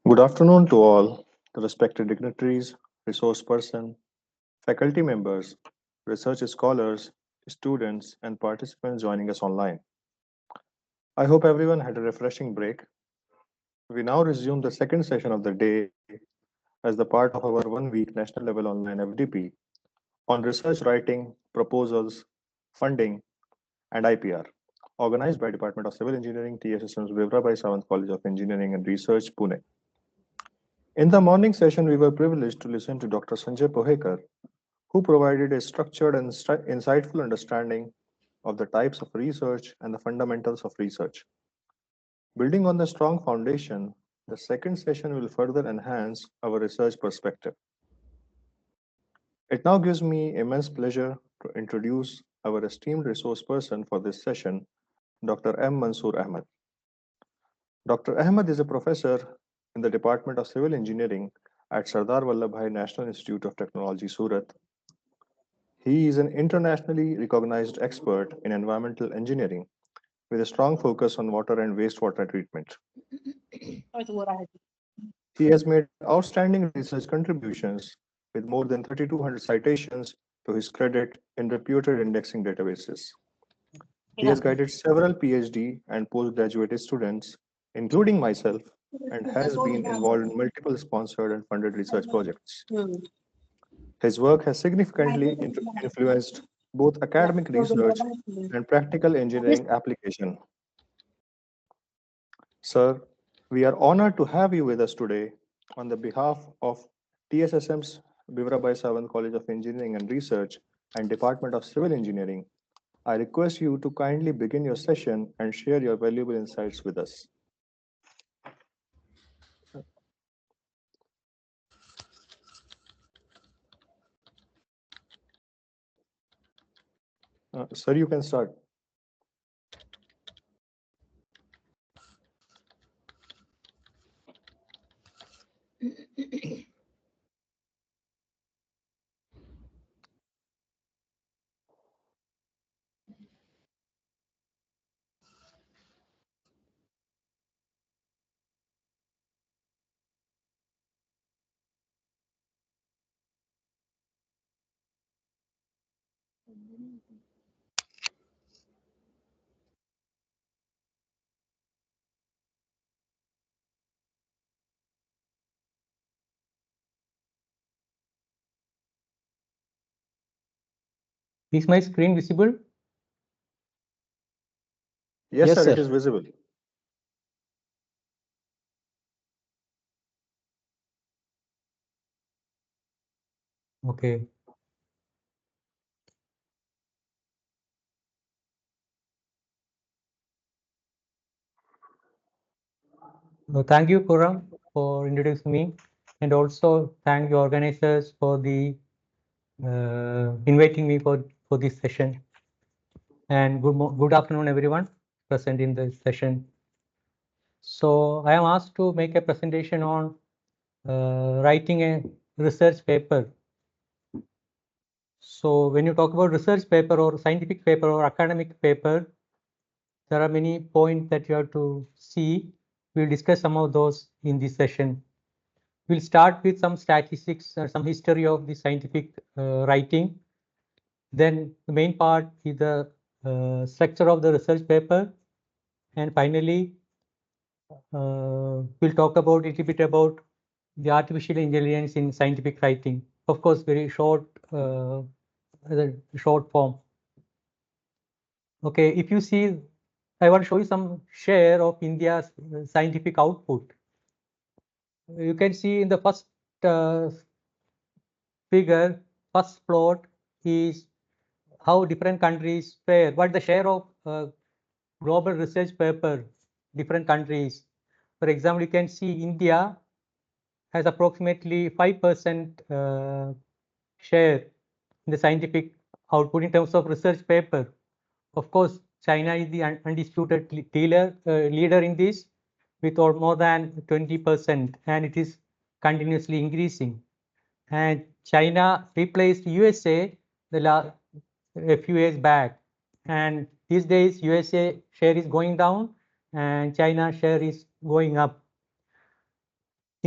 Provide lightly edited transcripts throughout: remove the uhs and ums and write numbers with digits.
Good afternoon to all the respected dignitaries, resource person, faculty members, research scholars, students, and participants joining us online. I hope everyone had a refreshing break. We now resume the second session of the day as the part of our 1 week national level online FDP on research writing, proposals, funding, and IPR, organized by Department of Civil Engineering, TSSM's Vivrabai Sawant College of Engineering and Research, Pune. In the morning session, we were privileged to listen to Dr. Sanjay Pohekar, who provided a structured and insightful understanding of the types of research and the fundamentals of research. Building on the strong foundation, the second session will further enhance our research perspective. It now gives me immense pleasure to introduce our esteemed resource person for this session, Dr. M. Mansoor Ahmed. Dr. Ahmed is a professor in the Department of Civil Engineering at Sardar Vallabhbhai National Institute of Technology, Surat. He is an internationally recognized expert in environmental engineering with a strong focus on water and wastewater treatment. He has made outstanding research contributions with more than 3,200 citations to his credit in reputed indexing databases. He has guided several PhD and postgraduate students, including myself, and has been involved in multiple sponsored and funded research projects. His work has significantly influenced both academic research and practical engineering application. Sir, we are honored to have you with us today on the behalf of TSSM's Bivrabai Sawant College of Engineering and Research and Department of Civil Engineering. I request you to kindly begin your session and share your valuable insights with us. Sir, you can start. Is my screen visible? Yes, sir, it is visible. Okay. Thank you, Kuram, for introducing me, and also thank the organizers for the inviting me for this session. And good afternoon, everyone present in this session. So I am asked to make a presentation on writing a research paper. So when you talk about research paper or scientific paper or academic paper, there are many points that you have to see. We'll discuss some of those in this session. We'll start with some statistics, some history of the scientific writing. Then the main part is the structure of the research paper. And finally, we'll talk about a little bit about the artificial intelligence in scientific writing. Of course, very short, short form. Okay, if you see, I want to show you some share of India's scientific output. You can see in the first figure, first plot is how different countries fare, what the share of global research paper, different countries. For example, you can see India has approximately 5% share in the scientific output in terms of research paper. Of course, China is the undisputed leader in this with more than 20%, and it is continuously increasing. And China replaced USA a few years back, and these days USA share is going down and China share is going up.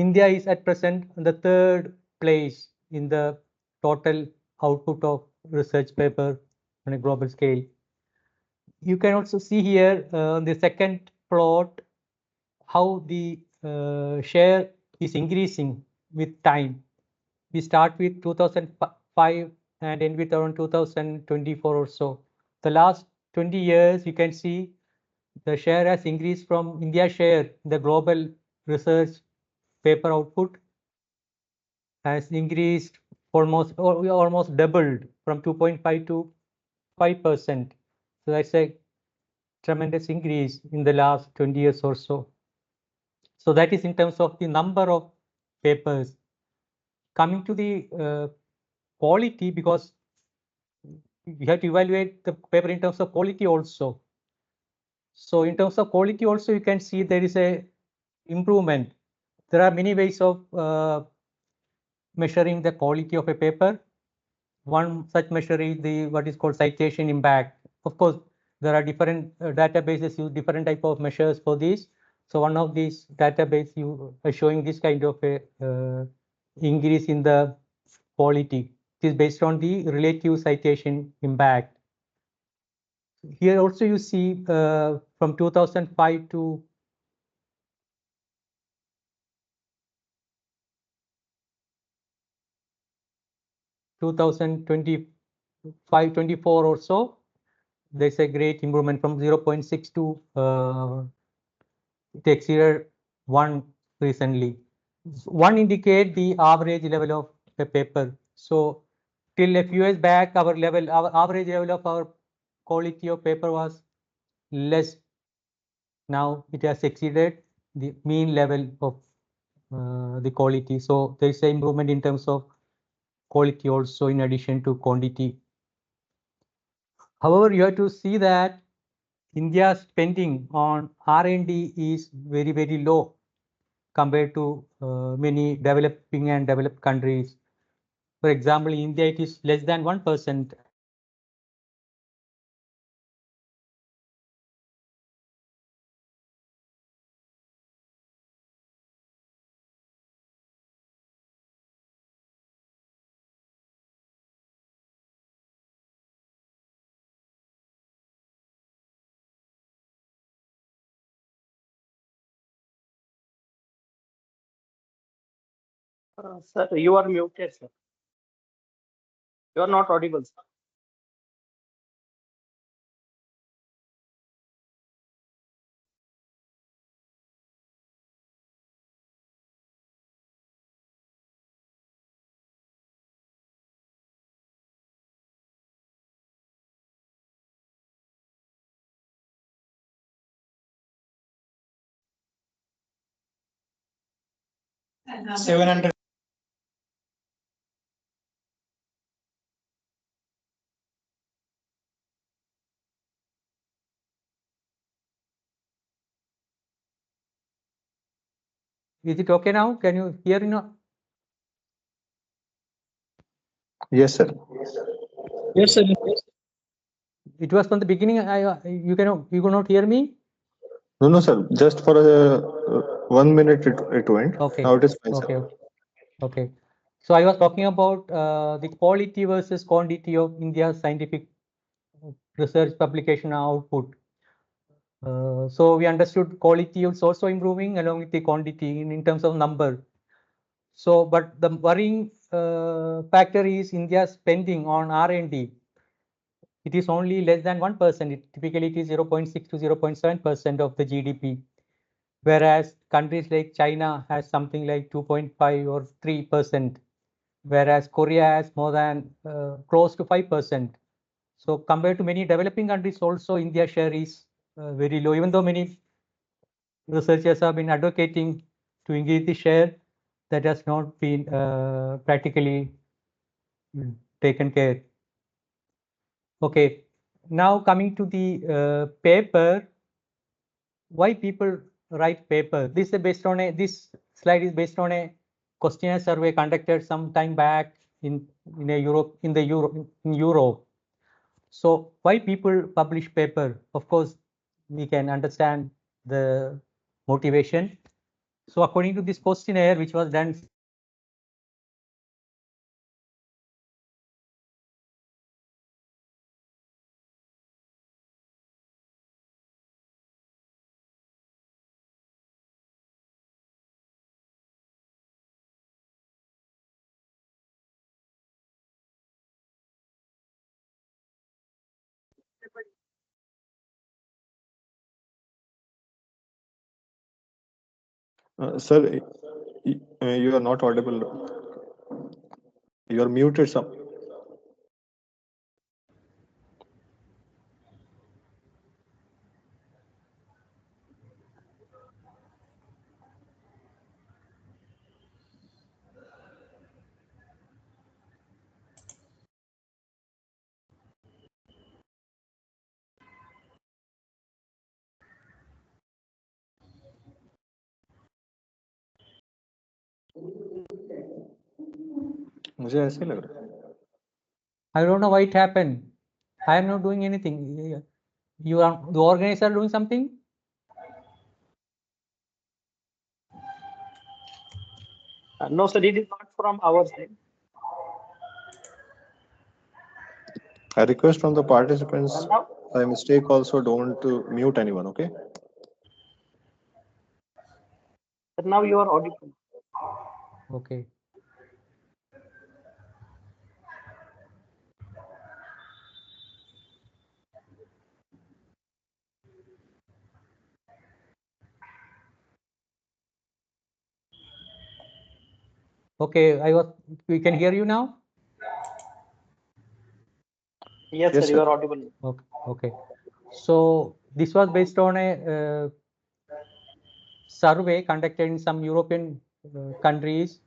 India is at present on the 3rd place in the total output of research paper on a global scale. You can also see here on the second plot how the share is increasing with time. We start with 2005 and end with around 2024 or so. The last 20 years, you can see the share has increased from India's share, the global research paper output has increased almost doubled from 2.5 to 5%. So that's a tremendous increase in the last 20 years or so. So that is in terms of the number of papers. Coming to the quality, because we have to evaluate the paper in terms of quality also. So in terms of quality also, you can see there is a improvement. There are many ways of measuring the quality of a paper. One such measure is the what is called citation impact. Of course, there are different databases use different type of measures for this. So one of these database you are showing this kind of a increase in the quality. It is based on the relative citation impact. Here also you see from 2005 to 2025-24 or so, there's a great improvement from 0.6 to it exceeded 1 recently. 1 indicate the average level of a paper. So till a few years back, our average level of our quality of paper was less. Now it has exceeded the mean level of the quality. So there is an improvement in terms of quality also in addition to quantity. However, you have to see that India's spending on R&D is very, very low compared to many developing and developed countries. For example, in India, it is less than 1%. Sir, you are muted, sir. You are not audible, sir. Is it okay now? Can you hear me now? Yes, sir. Yes, sir. It was from the beginning. You could not hear me. No, no, sir. Just for 1 minute it went. Okay. Now it is fine, Okay. sir. Okay. So I was talking about the quality versus quantity of India's scientific research publication output. So we understood quality is also improving along with the quantity in terms of number. So, but the worrying factor is India's spending on R&D. It is only less than 1%. Typically, it is 0.6 to 0.7% of the GDP. Whereas countries like China has something like 2.5 or 3%, whereas Korea has more than close to 5%. So compared to many developing countries, also India's share is very low, even though many researchers have been advocating to increase the share, that has not been practically taken care. Okay, now coming to the paper, why people write paper? This is based on this slide is based on a questionnaire survey conducted some time back in Europe. So why people publish paper? Of course, we can understand the motivation. So according to this questionnaire, which was done Sir, you are not audible. You are muted. Some. मुझे ऐसे ही लग रहा है. I don't know why it happened. I am not doing anything. You are the organizer doing something. No, sir, it is not from our side. I request from the participants, Now, by mistake also don't mute anyone, okay? sir, now you are audible. Okay. Okay, we can hear you now. Yes, Yes, sir, you sir. are audible. Okay. Okay. So this was based on a survey conducted in some European countries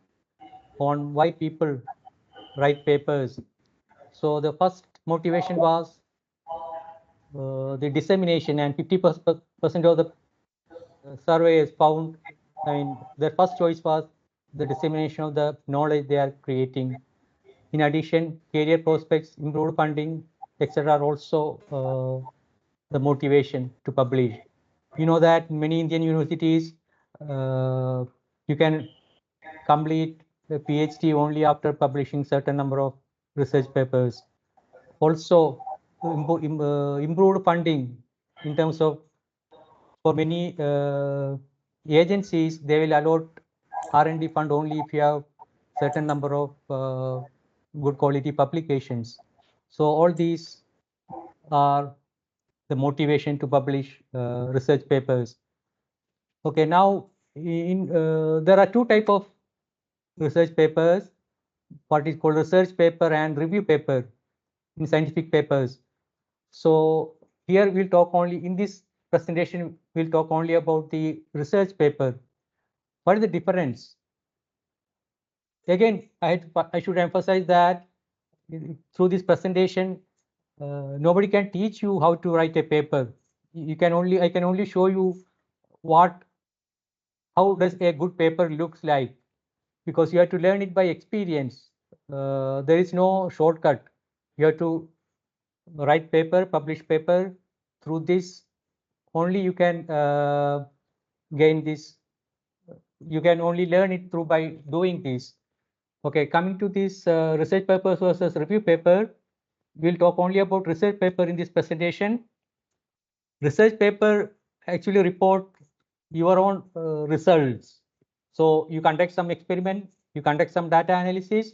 on why people write papers. So the first motivation was the dissemination, and 50% of the surveys found, I mean, their first choice was the dissemination of the knowledge they are creating. In addition, career prospects, improved funding, etc. are also the motivation to publish. You know that many Indian universities, you can complete a PhD only after publishing certain number of research papers. Also, improved funding in terms of, for many agencies, they will allot R&D fund only if you have certain number of good quality publications. So all these are the motivation to publish research papers. Okay, now there are two type of research papers, what is called research paper and review paper in scientific papers. So here we'll talk only, in this presentation, we'll talk only about the research paper. What is the difference? Again, I should emphasize that through this presentation, nobody can teach you how to write a paper. I can only show you how does a good paper looks like, because you have to learn it by experience. There is no shortcut. You have to write paper, publish paper. Through this only you can gain this. You can only learn it through by doing this. Okay, coming to this research papers versus review paper, we'll talk only about research paper in this presentation. Research paper actually report your own results. So you conduct some experiment, you conduct some data analysis,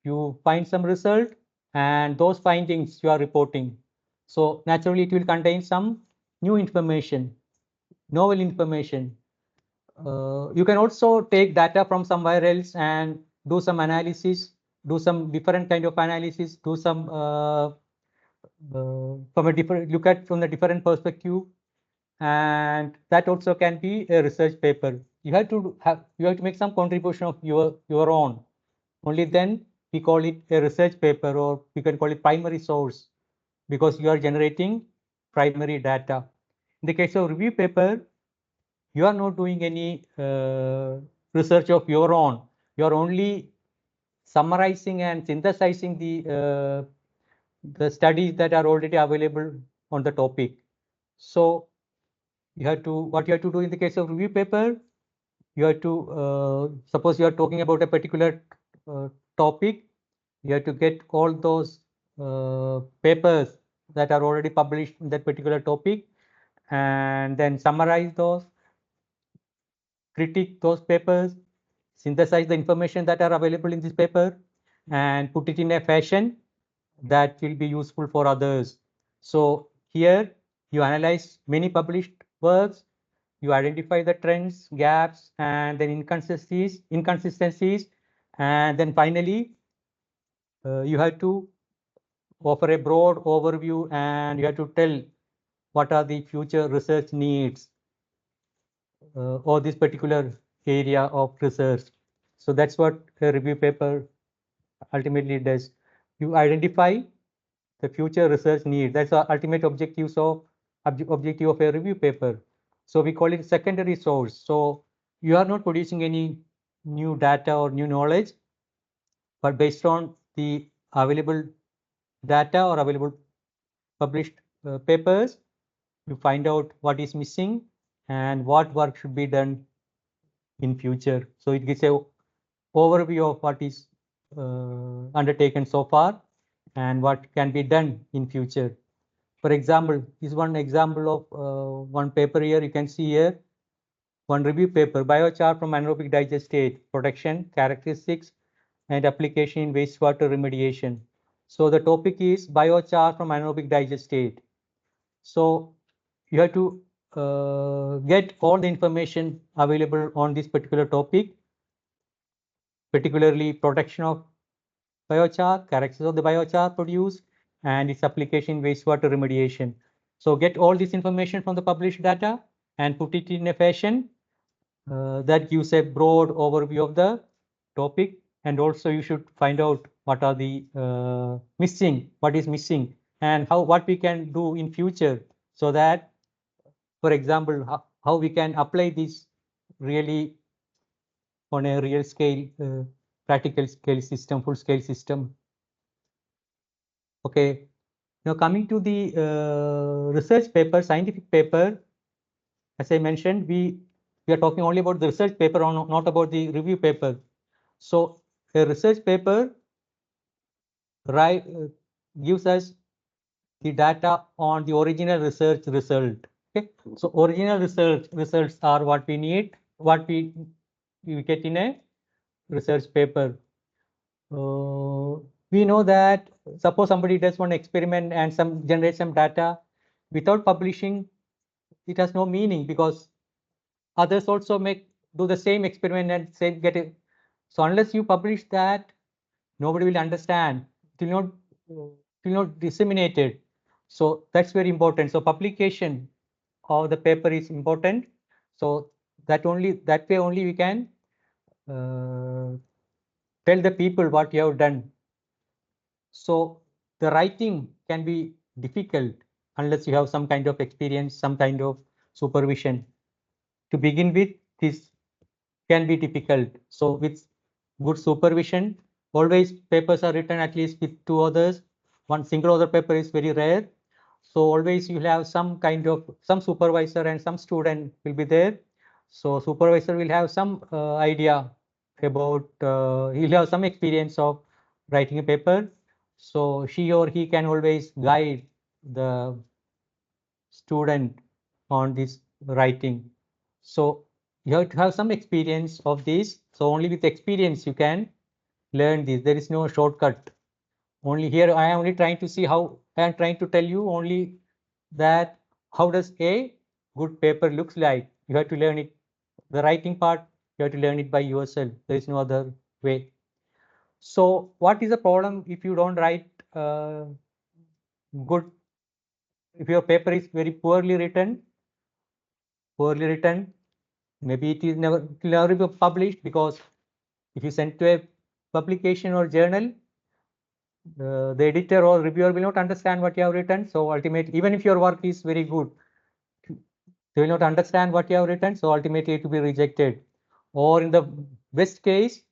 you find some result, and those findings you are reporting. So naturally it will contain some new information, novel information. You can also take data from somewhere else and do some analysis, do some different kind of analysis, do some from a different, look at from a different perspective, and that also can be a research paper. You have to make some contribution of your own. Only then we call it a research paper, or we can call it primary source, because you are generating primary data. In the case of review paper, you are not doing any research of your own. You are only summarizing and synthesizing the studies that are already available on the topic. So what you have to do in the case of review paper, you have to, suppose you are talking about a particular topic, you have to get all those papers that are already published in that particular topic, and then summarize those, critique those papers, synthesize the information that are available in this paper, and put it in a fashion that will be useful for others. So here you analyze many published works, you identify the trends, gaps, and then inconsistencies, and then finally you have to offer a broad overview, and you have to tell what are the future research needs or this particular area of research. So that's what a review paper ultimately does. You identify the future research need. That's the ultimate objective of a review paper. So we call it secondary source. So you are not producing any new data or new knowledge, but based on the available data or available published papers, you find out what is missing and what work should be done in future. So it gives a overview of what is undertaken so far and what can be done in future. For example, this one example of one paper here, you can see here, one review paper, biochar from anaerobic digest state, production, characteristics, and application in wastewater remediation. So the topic is biochar from anaerobic digest state. So you have to get all the information available on this particular topic, particularly production of biochar, characteristics of the biochar produced, and its application in wastewater remediation. So get all this information from the published data and put it in a fashion that gives a broad overview of the topic. And also you should find out what are the what is missing, and what we can do in future, so that, for example, how we can apply this really on a real scale, practical scale system, full scale system. Okay, now coming to the research paper, scientific paper, as I mentioned, we are talking only about the research paper, or not about the review paper. So a research paper gives us the data on the original research result. Okay, so original research results are what we need, what we get in a research paper. We know that suppose somebody does one experiment and generates some data without publishing, it has no meaning, because others also do the same experiment and get it. So unless you publish that, nobody will understand. It will not disseminate it. So that's very important. So publication of the paper is important. So that way only we can tell the people what you have done. So the writing can be difficult unless you have some kind of experience, some kind of supervision. To begin with, this can be difficult. So with good supervision, always papers are written at least with two others. One single author paper is very rare. So always you will have some supervisor and some student will be there. So supervisor will have some idea about, he'll have some experience of writing a paper. So she or he can always guide the student on this writing. So you have to have some experience of this. So only with experience you can learn this. There is no shortcut. Only here I am only trying to see how I am trying to tell you only that how does a good paper looks like. You have to learn it. The writing part, you have to learn it by yourself. There is no other way. So what is the problem if you don't write good, if your paper is very poorly written, maybe it will never be published, because if you send to a publication or journal, the editor or reviewer will not understand what you have written. So ultimately, even if your work is very good, they will not understand what you have written. So ultimately, it will be rejected. Or in the best case,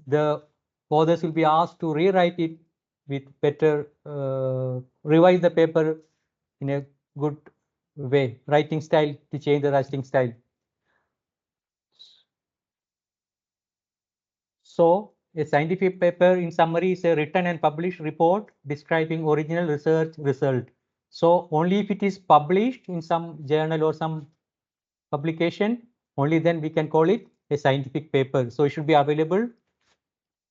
the authors will be asked to rewrite it with better, revise the paper in a good way, writing style, to change the writing style. So a scientific paper in summary is a written and published report describing original research result. So only if it is published in some journal or some publication, only then we can call it a scientific paper. So it should be available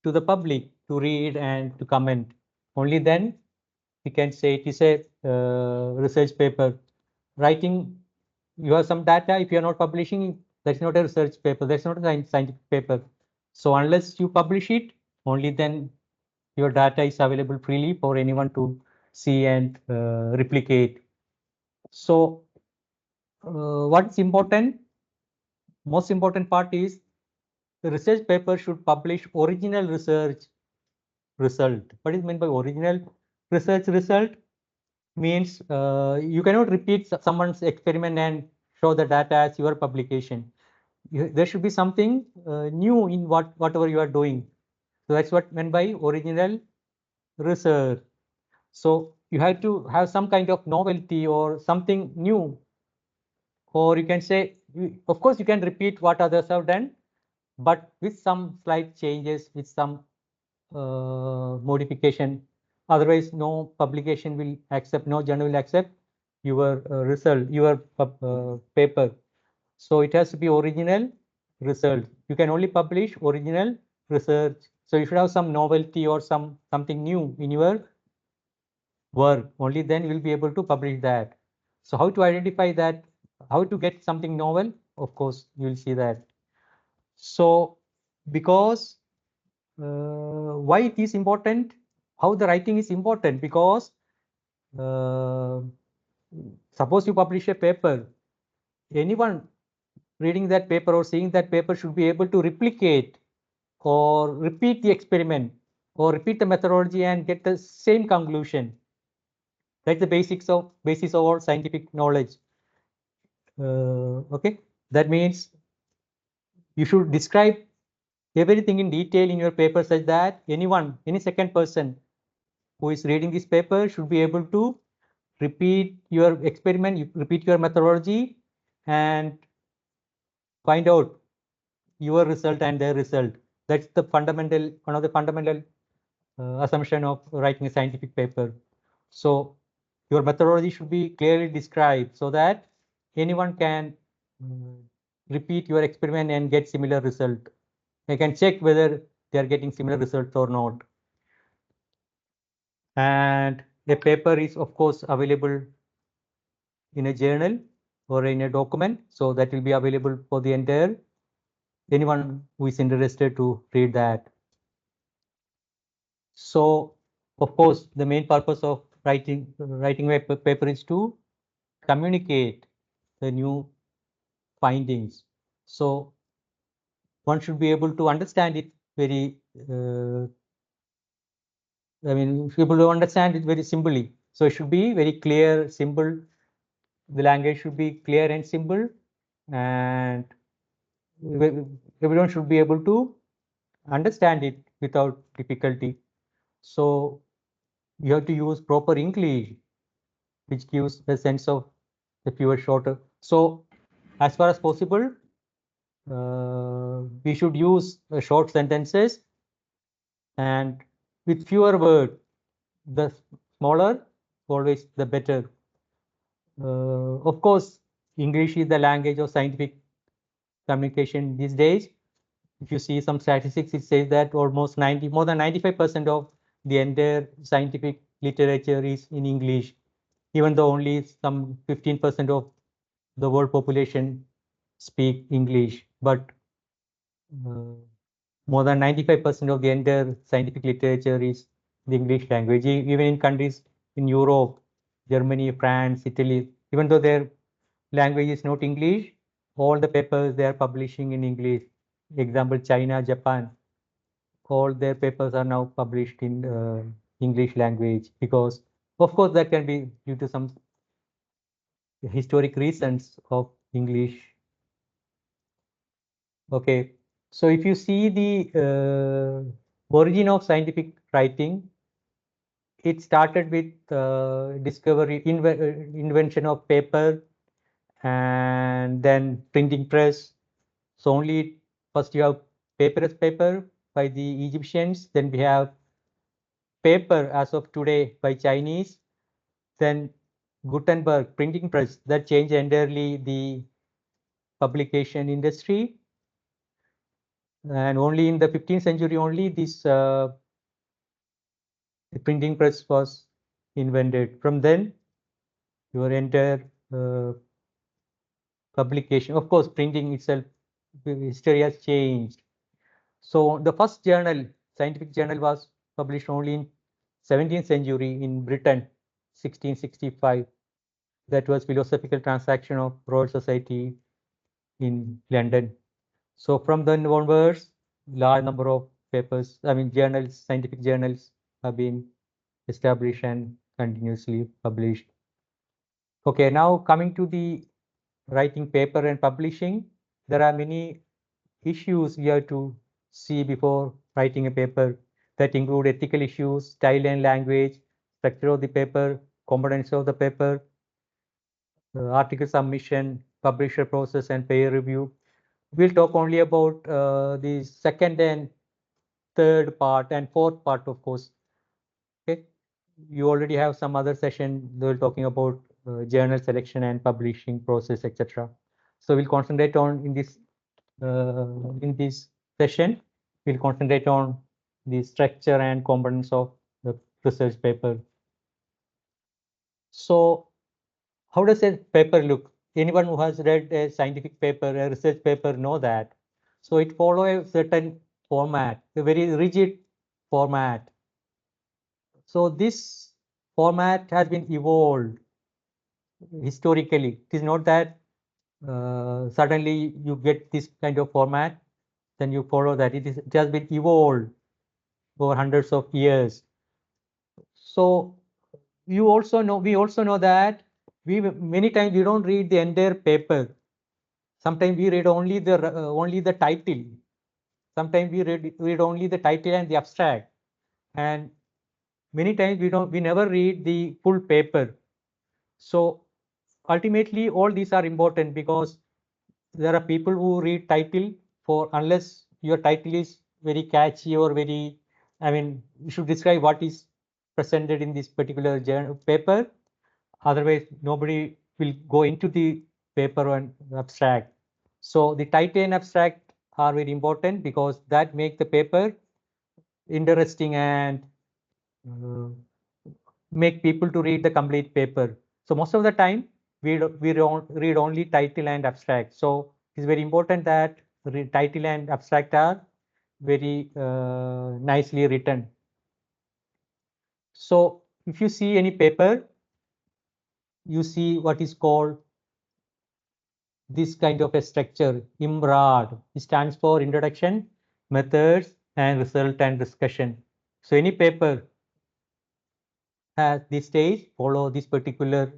to the public to read and to comment. Only then we can say it is a research paper. Writing, you have some data, if you are not publishing, that's not a research paper, that's not a scientific paper. So unless you publish it, only then your data is available freely for anyone to see and replicate. So what's important, most important part is the research paper should publish original research result. What is meant by original research result? Means you cannot repeat someone's experiment and show the data as your publication. There should be something new in whatever you are doing. So that's what meant by original research. So you have to have some kind of novelty or something new, or you can say, of course, you can repeat what others have done, but with some slight changes, with some modification. Otherwise, no publication will accept, no journal will accept your result, your paper. So it has to be original result. You can only publish original research. So you should have some novelty or something new in your work. Only then you will be able to publish that. So how to identify that? How to get something novel? Of course, you will see that. So because why it is important, how the writing is important, because uh, suppose you publish a paper, anyone reading that paper or seeing that paper should be able to replicate or repeat the experiment or repeat the methodology and get the same conclusion. That's the basis of our scientific knowledge. Okay, that means you should describe everything in detail in your paper such that anyone, any second person who is reading this paper should be able to repeat your experiment, you repeat your methodology and find out your result and their result. That's the fundamental, one of the fundamental assumption of writing a scientific paper. So your methodology should be clearly described so that anyone can repeat your experiment and get similar result. They can check whether they are getting similar results or not. And the paper is of course available in a journal or in a document, so that will be available for the entire anyone who is interested to read that. So of course the main purpose of writing a paper is to communicate the new findings. So one should be able to understand it very I mean, people to understand it very simply. So it should be very clear, simple. The language should be clear and simple, and everyone should be able to understand it without difficulty. So you have to use proper English, which gives a sense of the fewer shorter. So as far as possible, we should use short sentences and with fewer words. The smaller, always the better. Of course, English is the language of scientific communication these days. If you see some statistics, it says that almost more than 95% of the entire scientific literature is in English, even though only some 15% of the world population speak English. But uh, more than 95% of the entire scientific literature is the English language. Even in countries in Europe, Germany, France, Italy, even though their language is not English, all the papers they are publishing in English. Example, China, Japan, all their papers are now published in English language because, of course, that can be due to some historic reasons of English. Okay, so if you see the origin of scientific writing, it started with invention of paper and then printing press. So only first you have paper as paper, by the Egyptians. Then we have paper as of today by Chinese. Then Gutenberg printing press that changed entirely the publication industry. And only in the 15th century only this the printing press was invented. From then your entire publication, of course, printing itself, history has changed. So the first journal, scientific journal, was published only in 17th century in Britain, 1665. That was Philosophical Transaction of Royal Society in London. So from then onwards, large number of papers, I mean journals, scientific journals have been established and continuously published. Okay, now coming to the writing paper and publishing, there are many issues we have to see before writing a paper that include ethical issues, style and language, structure of the paper, components of the paper, article submission, publisher process, and peer review. We'll talk only about the second and third part and fourth part, of course. Okay, you already have some other session. They were talking about journal selection and publishing process, etc. So we'll concentrate on in this session. We'll concentrate on the structure and components of the research paper. So how does a paper look? Anyone who has read a scientific paper, a research paper, know that. So it follows a certain format, a very rigid format. So this format has been evolved historically. It is not that suddenly you get this kind of format, then you follow that. It has been evolved over hundreds of years. So we also know that many times we don't read the entire paper. Sometimes we read only the title. Sometimes we read only the title and the abstract, and many times we never read the full paper. So ultimately, all these are important because there are people who read title for unless your title is very catchy or very, I mean, you should describe what is presented in this particular paper. Otherwise, nobody will go into the paper and abstract. So the title and abstract are very important because that make the paper interesting and uh, make people to read the complete paper. So most of the time we don't read only title and abstract. So it's very important that title and abstract are very nicely written. So if you see any paper, you see what is called this kind of a structure, IMRAD. It stands for Introduction, Methods, and Result and Discussion. So any paper at this stage follow this particular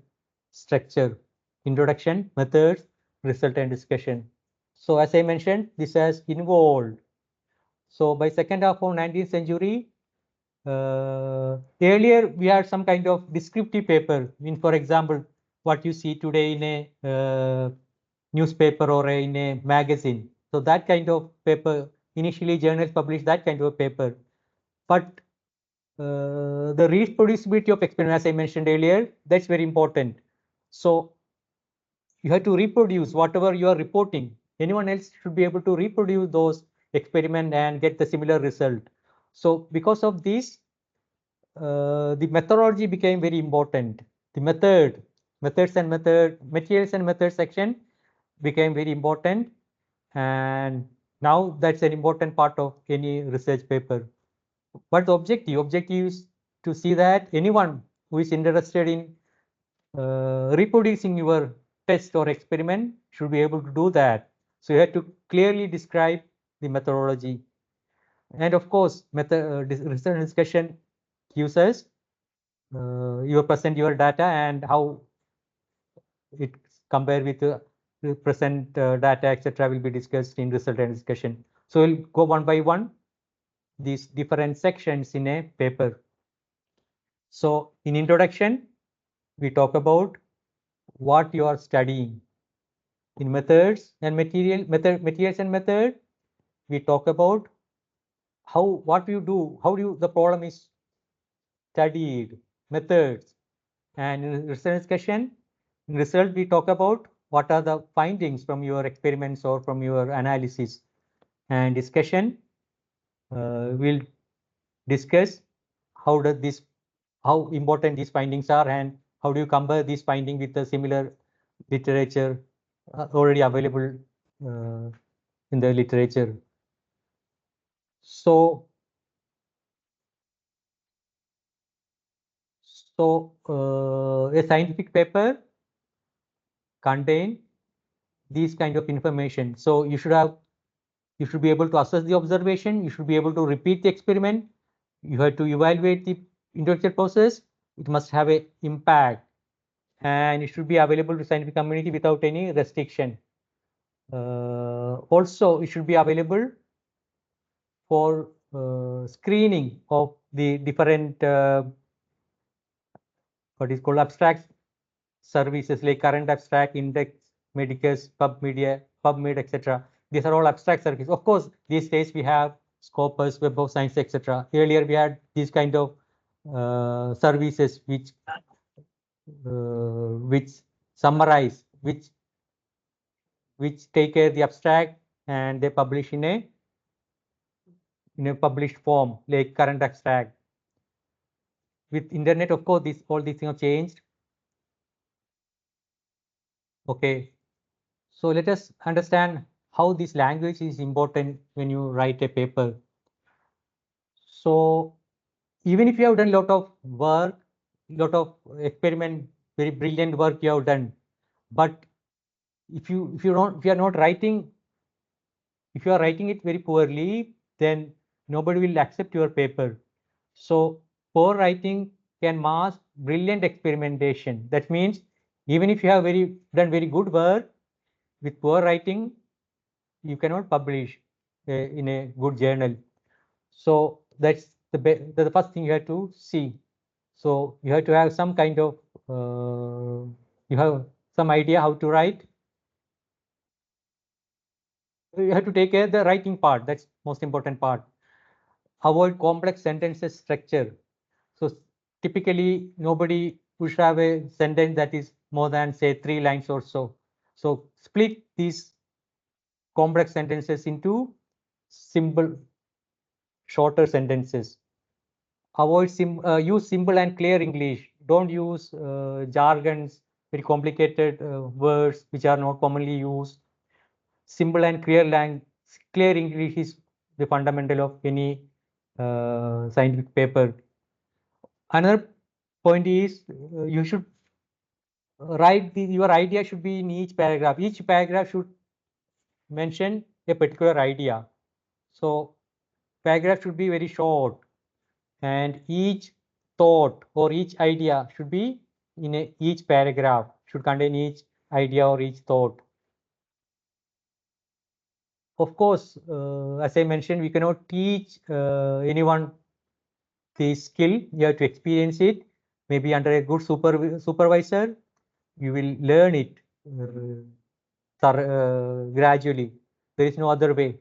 structure: introduction, methods, result, and discussion. So as I mentioned, this has evolved. So by second half of 19th century, earlier we had some kind of descriptive paper. For example, what you see today in a newspaper or in a magazine. So that kind of paper, initially journals published that kind of paper. But the reproducibility of experiment, as I mentioned earlier, that's very important. So you have to reproduce whatever you are reporting. Anyone else should be able to reproduce those experiment and get the similar result. So because of this, the methodology became very important. The materials and methods section became very important, and now that's an important part of any research paper. But the objective is to see that anyone who is interested in reproducing your test or experiment should be able to do that. So you have to clearly describe the methodology. And of course, research discussion gives us you present your data and how it compare with the present data, etc. will be discussed in result and discussion. So we'll go one by one these different sections in a paper. So in introduction, we talk about what you are studying. In materials and method, we talk about what you do, the problem is studied, methods, and in research discussion, in result we talk about what are the findings from your experiments or from your analysis, and discussion we'll discuss how important these findings are and how do you compare these findings with the similar literature already available in the literature. So a scientific paper contain these kind of information. So you should be able to assess the observation, you should be able to repeat the experiment, you have to evaluate the intellectual process, it must have a impact, and it should be available to scientific community without any restriction. Also, it should be available for screening of the different what is called abstract services like current abstract, index, medicus, PubMed, etc. These are all abstract services. Of course, these days we have Scopus, Web of Science, etc. Earlier we had these kind of services which summarize, which take the abstract and they publish in a published form like current abstract. With internet, of course, all these things have changed. Okay, so let us understand how this language is important when you write a paper. So even if you have done a lot of work, lot of experiment, very brilliant work you have done, but if you are not writing, if you are writing it very poorly, then nobody will accept your paper. So poor writing can mask brilliant experimentation. That means even if you have done very good work, with poor writing, you cannot publish in a good journal. So that's the first thing you have to see. So you have to have some kind of you have some idea how to write. You have to take care of the writing part. That's most important part. Avoid complex sentences structure. So typically nobody would have a sentence that is more than say 3 lines or so. So split these complex sentences into simple, shorter sentences. Avoid use simple and clear English. Don't use jargons, very complicated words which are not commonly used. Simple and clear English is the fundamental of any scientific paper. Another point is you should write your idea should be in each paragraph. Each paragraph should mention a particular idea. So paragraph should be very short, and each thought or each idea should be in each paragraph, should contain each idea or each thought. Of course, as I mentioned, we cannot teach anyone this skill. You have to experience it, maybe under a good supervisor. You will learn it gradually. There is no other way.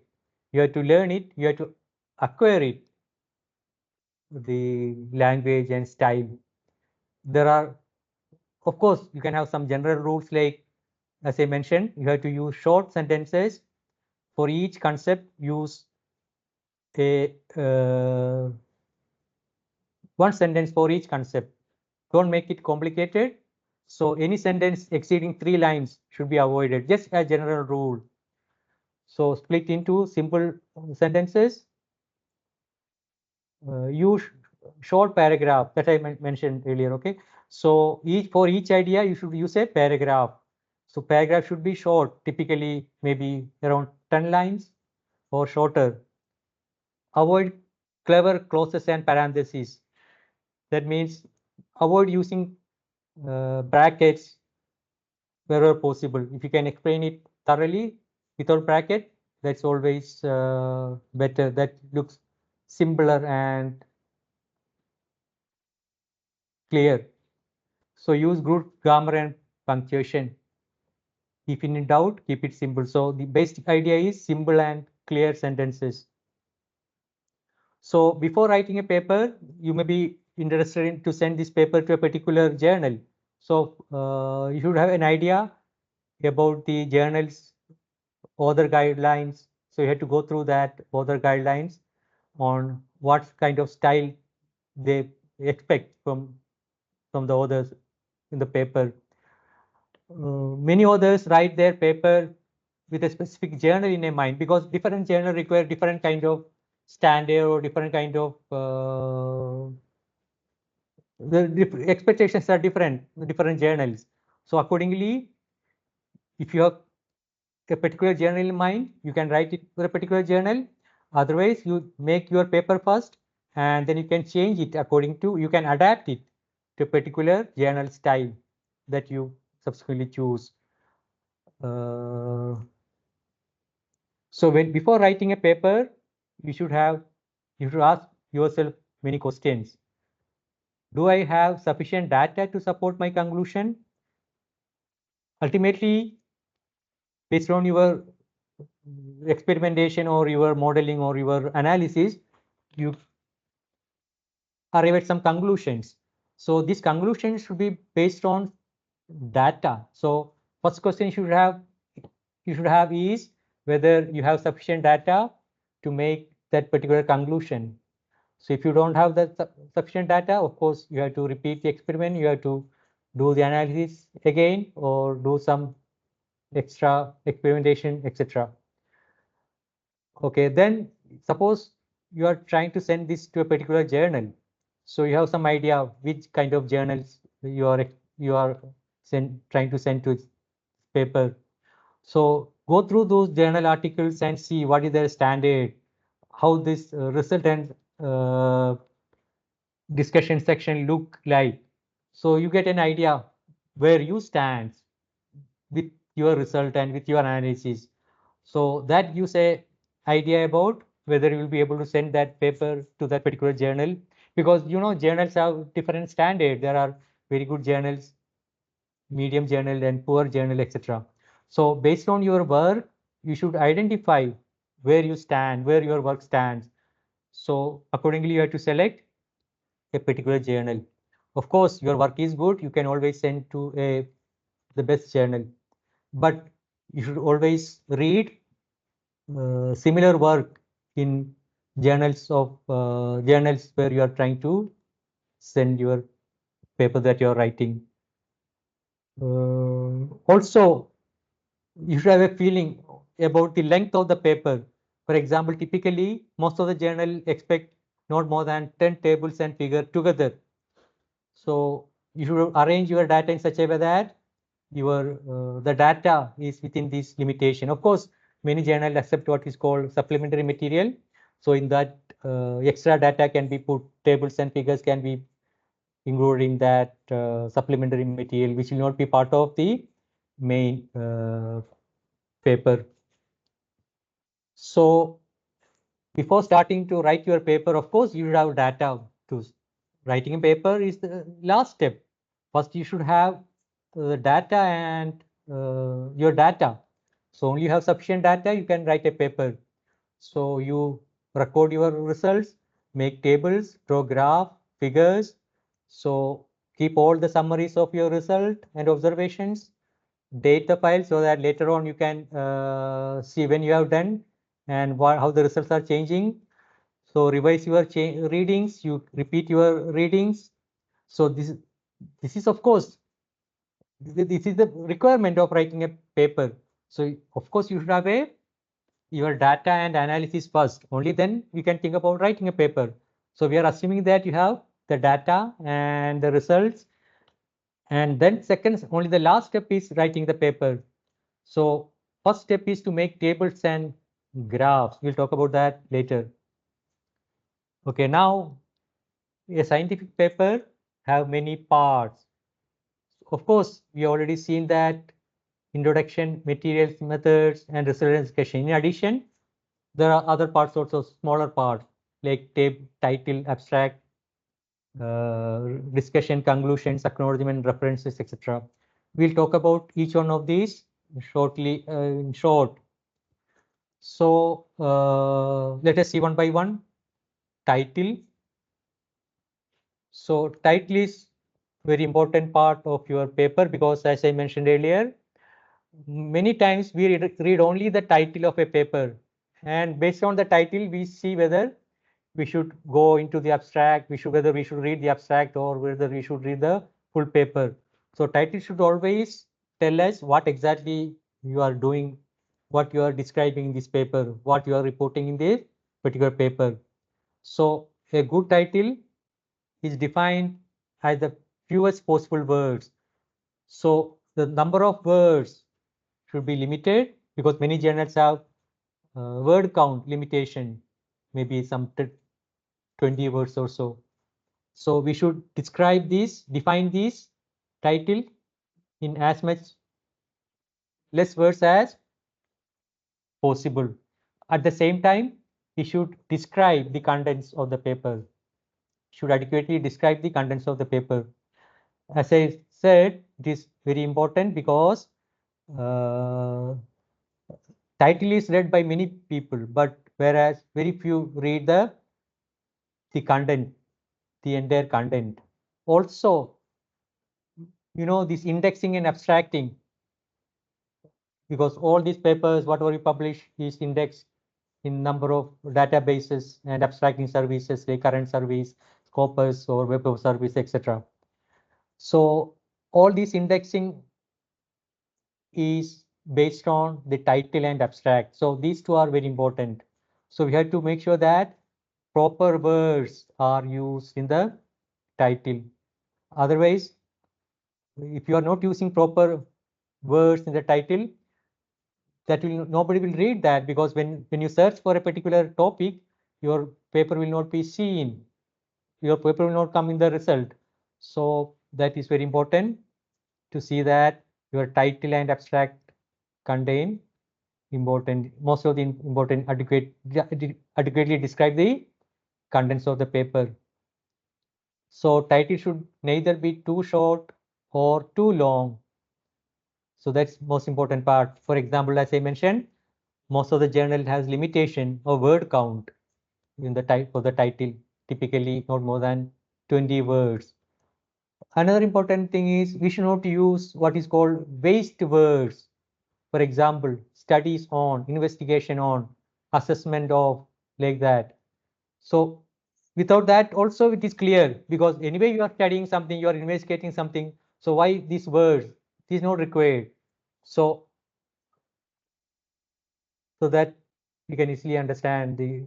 You have to learn it, you have to acquire it, the language and style. There are, of course, you can have some general rules like, as I mentioned, you have to use short sentences. For each concept, use a one sentence for each concept. Don't make it complicated. So any sentence exceeding 3 lines should be avoided, just a general rule. So split into simple sentences. Use short paragraph that I mentioned earlier. Okay, so for each idea you should use a paragraph. So paragraph should be short, typically maybe around 10 lines or shorter. Avoid clever clauses and parentheses. That means avoid using brackets wherever possible. If you can explain it thoroughly without bracket, that's always better. That looks simpler and clear. So use good grammar and punctuation. If in doubt, keep it simple. So the basic idea is simple and clear sentences. So before writing a paper, you may be interested in to send this paper to a particular journal. So you should have an idea about the journal's author guidelines. So you have to go through that author guidelines on what kind of style they expect from the authors in the paper. Many authors write their paper with a specific journal in a mind, because different journal require different kind of standard or different kind of expectations are different journals. So accordingly, if you have a particular journal in mind, you can write it for a particular journal. Otherwise, you make your paper first, and then you can change it according to, you can adapt it to a particular journal style that you subsequently choose. So before writing a paper, you should ask yourself many questions. Do I have sufficient data to support my conclusion? Ultimately, based on your experimentation or your modeling or your analysis, you arrive at some conclusions. So these conclusions should be based on data. So first question you should have is whether you have sufficient data to make that particular conclusion. So if you don't have that sufficient data, of course, you have to repeat the experiment, you have to do the analysis again or do some extra experimentation, etc. Okay, then suppose you are trying to send this to a particular journal. So you have some idea which kind of journals you are trying to send to paper. So go through those journal articles and see what is their standard, how this result and discussion section look like. So you get an idea where you stand with your result and with your analysis. So that gives a idea about whether you will be able to send that paper to that particular journal, because journals have different standard. There are very good journals, medium journal and poor journal, etc. So based on your work, you should identify where you stand, where your work stands. So accordingly, you have to select a particular journal. Of course, your work is good, you can always send to the best journal, but you should always read similar work in journals where you are trying to send your paper that you are writing. Also, you should have a feeling about the length of the paper. For example, typically most of the journal expect not more than 10 tables and figure together. So you should arrange your data in such a way that the data is within this limitation. Of course, many journals accept what is called supplementary material. So in that, extra data can be put, tables and figures can be included in that supplementary material, which will not be part of the main paper. So before starting to write your paper, of course, you should have data. To writing a paper is the last step. First, you should have the data and your data. So only you have sufficient data, you can write a paper. So you record your results, make tables, draw graph, figures. So keep all the summaries of your result and observations, date the file so that later on you can see when you have done and how the results are changing. So revise your readings, you repeat your readings. So this is of course, this is the requirement of writing a paper. So of course you should have your data and analysis first. Only then you can think about writing a paper. So we are assuming that you have the data and the results, and then second, only the last step is writing the paper. So first step is to make tables and graphs. We'll talk about that later. Okay, now a scientific paper have many parts. Of course, we already seen that introduction, materials, methods, and result discussion. In addition, there are other parts also, smaller parts like title, abstract, discussion, conclusions, acknowledgement, references, etc. We'll talk about each one of these shortly, in short. So let us see one by one. title. So title is very important part of your paper, because as I mentioned earlier, many times we read only the title of a paper, and based on the title we see whether we should go into the abstract, whether we should read the abstract or whether we should read the full paper. So title should always tell us what exactly you are doing, what you are describing in this paper, what you are reporting in this particular paper. So a good title is defined as the fewest possible words. So the number of words should be limited, because many journals have word count limitation, maybe some 20 words or so. So we should define this title in as much less words as possible. At the same time, we should describe the contents of the paper, should adequately describe the contents of the paper. As I said, it is very important because uh, title is read by many people, but whereas very few read the content, the entire content. Also, this indexing and abstracting, because all these papers, whatever you publish, is indexed in number of databases and abstracting services like current service, Scopus or Web of Service, etc. So all these indexing is based on the title and abstract. So these two are very important. So we have to make sure that proper words are used in the title. Otherwise, if you are not using proper words in the title, nobody will read that, because when you search for a particular topic, your paper will not be seen. Your paper will not come in the result. So that is very important to see that your title and abstract contain most of the important adequately describe the contents of the paper. So title should neither be too short or too long. So that's most important part. For example, as I mentioned, most of the journal has limitation of word count in the type of the title, typically not more than 20 words. Another important thing is we should not use what is called waste words. For example, studies on, investigation on, assessment of, like that. So without that also it is clear, because anyway you are studying something, you are investigating something. So why these words? It is not required. So that you can easily understand the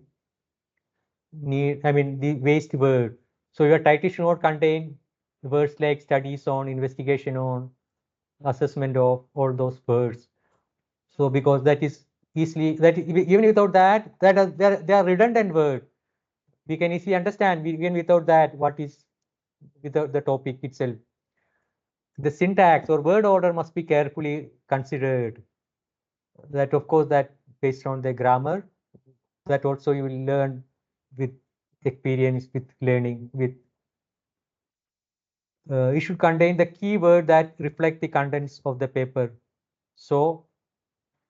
the waste word. So your title should not contain words like studies on, investigation on, assessment of, all those words. So because that is even without that, they are redundant words. We can easily understand even without that what is without the topic itself. The syntax or word order must be carefully considered. That of course that based on the grammar, that also you will learn with experience, with learning, with it should contain the keyword that reflect the contents of the paper. So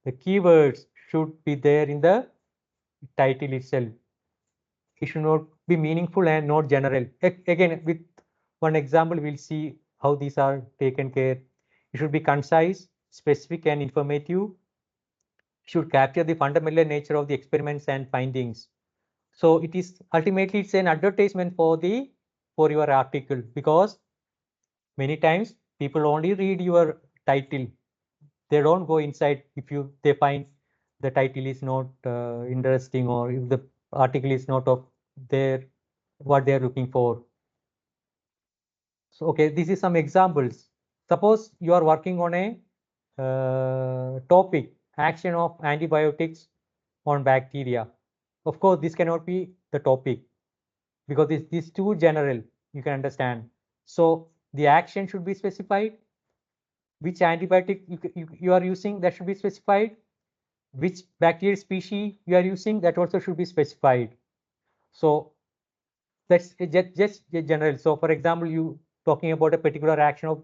the keywords should be there in the title itself. It should not be meaningful and not general. Again, with one example, we'll see how these are taken care. It should be concise, specific, and informative. Should capture the fundamental nature of the experiments and findings. So it is ultimately it's an advertisement for your article, because many times people only read your title. They don't go inside if they find the title is not interesting, or if the article is not of their what they are looking for. So okay, this is some examples. Suppose you are working on a topic, action of antibiotics on bacteria. Of course, this cannot be the topic, because this is too general, you can understand. So the action should be specified, which antibiotic you are using, that should be specified, which bacterial species you are using, that also should be specified. So that's just general. So for example, you talking about a particular action of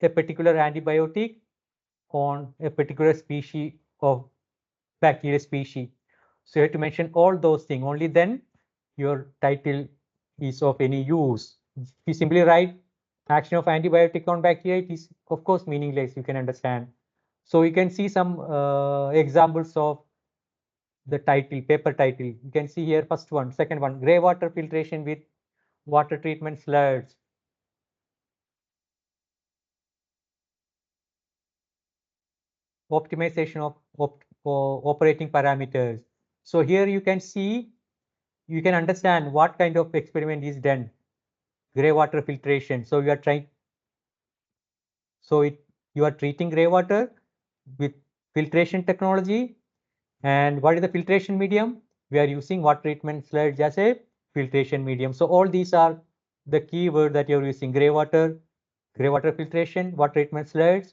a particular antibiotic on a particular species of bacterial species. So you have to mention all those things. Only then your title is of any use. If you simply write action of antibiotic on bacteria, it is of course meaningless, you can understand. So you can see some examples of the title, paper title. You can see here first one, second one, grey water filtration with water treatment sludge. Optimization of operating parameters. So here you can see, you can understand what kind of experiment is done. Grey water filtration. So you are trying, you are treating grey water with filtration technology. And what is the filtration medium? We are using water treatment sludge as a filtration medium. So all these are the key word that you're using: grey water filtration, water treatment sludge,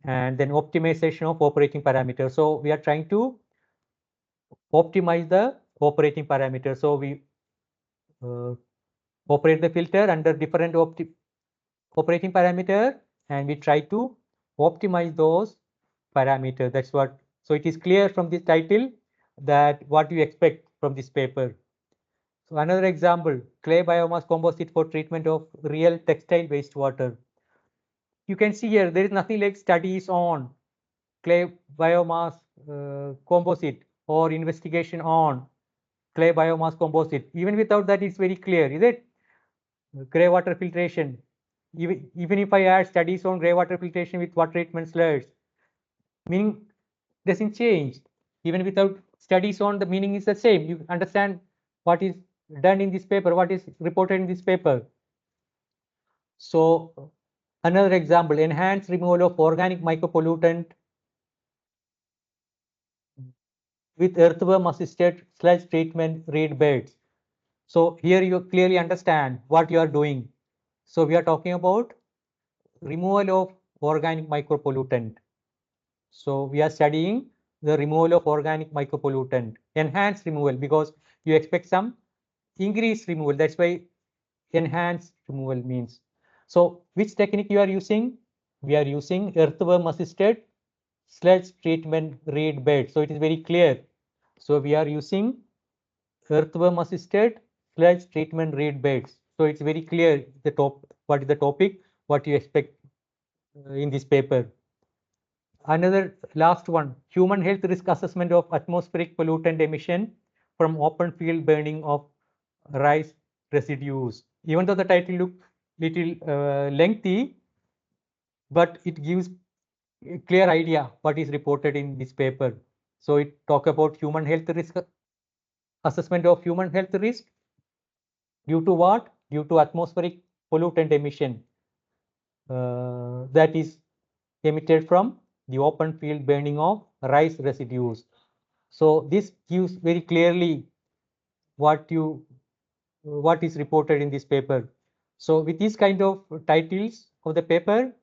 and then optimization of operating parameters. So we are trying to optimize the operating parameters. So we operate the filter under different operating parameter, and we try to optimize those parameters. That's what. So it is clear from this title that what you expect from this paper. So another example, clay biomass composite for treatment of real textile wastewater. You can see here there is nothing like studies on clay biomass composite or investigation on clay biomass composite. Even without that, it's very clear, is it? Grey water filtration. Even if I add studies on grey water filtration with water treatment slurs, meaning doesn't change. Even without studies on, the meaning is the same. You understand what is done in this paper, what is reported in this paper. So another example, enhanced removal of organic micropollutant with earthworm assisted sludge treatment reed beds. So here you clearly understand what you are doing. So we are talking about removal of organic micropollutant. So we are studying the removal of organic micropollutant, enhanced removal, because you expect some increased removal. That's why enhanced removal means. So which technique you are using? We are using earthworm assisted sludge treatment reed bed. So it is very clear. So we are using earthworm assisted sludge treatment reed beds. So it's very clear the what is the topic, what you expect in this paper. Another last one, human health risk assessment of atmospheric pollutant emission from open field burning of rice residues. Even though the title looks little lengthy, but it gives a clear idea what is reported in this paper. So it talk about human health risk assessment of human health risk due to what? Due to atmospheric pollutant emission that is emitted from the open field burning of rice residues. So this gives very clearly what is reported in this paper. So with these kind of titles of the paper,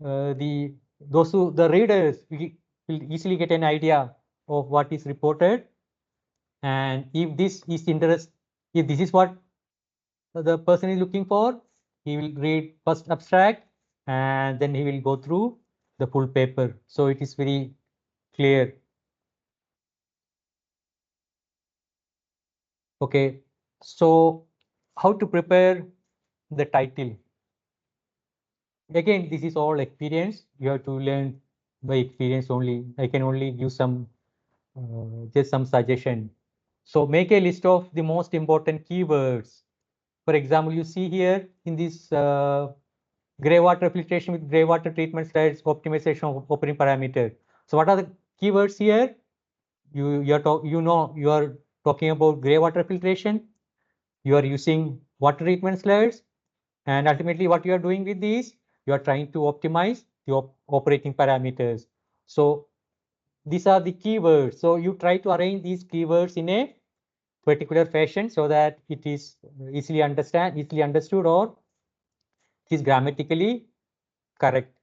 the readers will easily get an idea of what is reported, and if this is interest, if this is what the person is looking for, he will read first abstract and then he will go through the full paper. So it is very clear. Okay, so how to prepare the title? Again, this is all experience. You have to learn by experience only. I can only give some just some suggestion. So make a list of the most important keywords. For example, you see here in this grey water filtration with grey water treatment slides, optimization of operating parameter. So what are the keywords here? You are talking about grey water filtration. You are using water treatment slides, and ultimately what you are doing with these, you are trying to optimize your operating parameters. So these are the keywords. So you try to arrange these keywords in a particular fashion so that it is easily understood, or it is grammatically correct.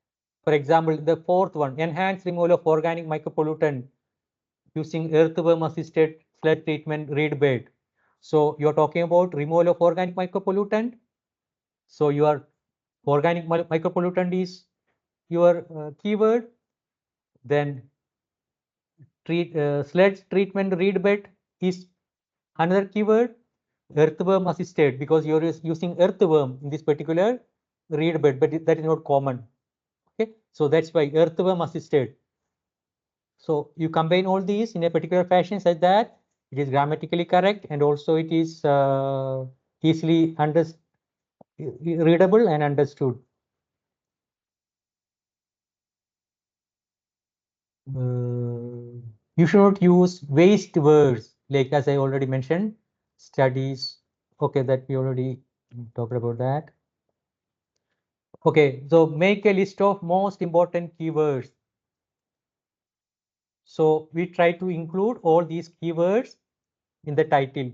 For example, the fourth one, enhanced removal of organic micropollutant using earthworm assisted sludge treatment reed bed. So you are talking about removal of organic micropollutant. So your organic micropollutant is your keyword. Then sludge treatment reed bed is another keyword. earthworm assisted, because you're using earthworm in this particular read bed, but that is not common. Okay, so that's why earthworm assisted. So you combine all these in a particular fashion such that it is grammatically correct and also it is easily readable and understood. You should not use waste words, like as I already mentioned, studies. Okay, that we already talked about that. Okay, so make a list of most important keywords. So we try to include all these keywords in the title.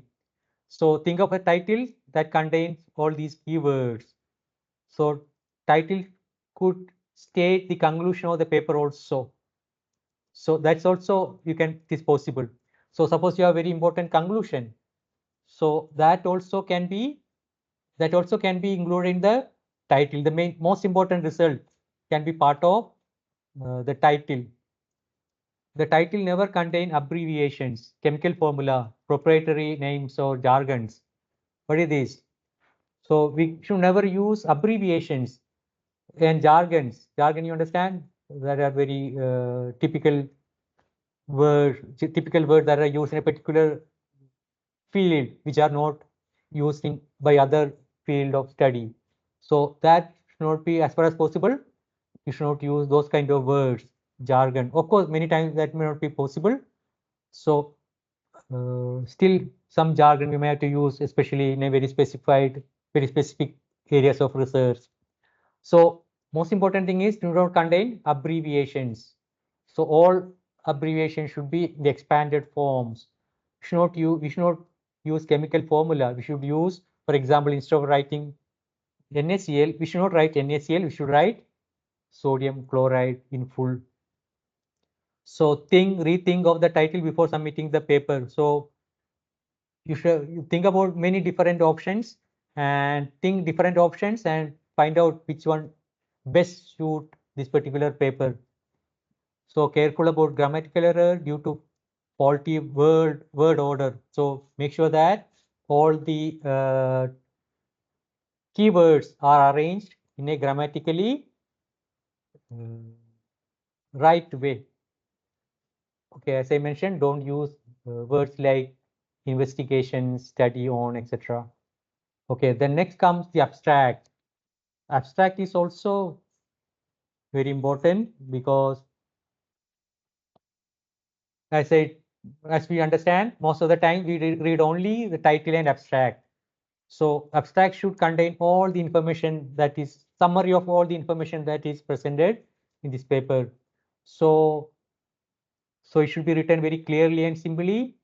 So think of a title that contains all these keywords. So title could state the conclusion of the paper also. So that's also it is possible. So suppose you have very important conclusion. So that also can be included in the title. The most important result can be part of the title. The title never contain abbreviations, chemical formula, proprietary names or jargons. What is this? So we should never use abbreviations and jargons. Jargon, you understand? That are very typical words that are used in a particular field, which are not used by other field of study. So that should not be, as far as possible, you should not use those kind of words, jargon. Of course, many times that may not be possible. So still some jargon we may have to use, especially in a very specific areas of research. So most important thing is do not contain abbreviations. So all abbreviations should be in the expanded forms. We should not use chemical formula. We should use, for example, instead of writing NaCl, we should not write NaCl, we should write sodium chloride in full. So rethink of the title before submitting the paper. So you think about many different options and find out which one best suit this particular paper. So careful about grammatical error due to faulty word order. So make sure that all the keywords are arranged in a grammatically right way. Okay, as I mentioned, don't use words like investigation, study on, etc. Okay, then next comes the abstract. Abstract is also very important because as we understand, most of the time we read only the title and abstract. So abstract should contain all the information, that is summary of all the information that is presented in this paper. So it should be written very clearly and simply.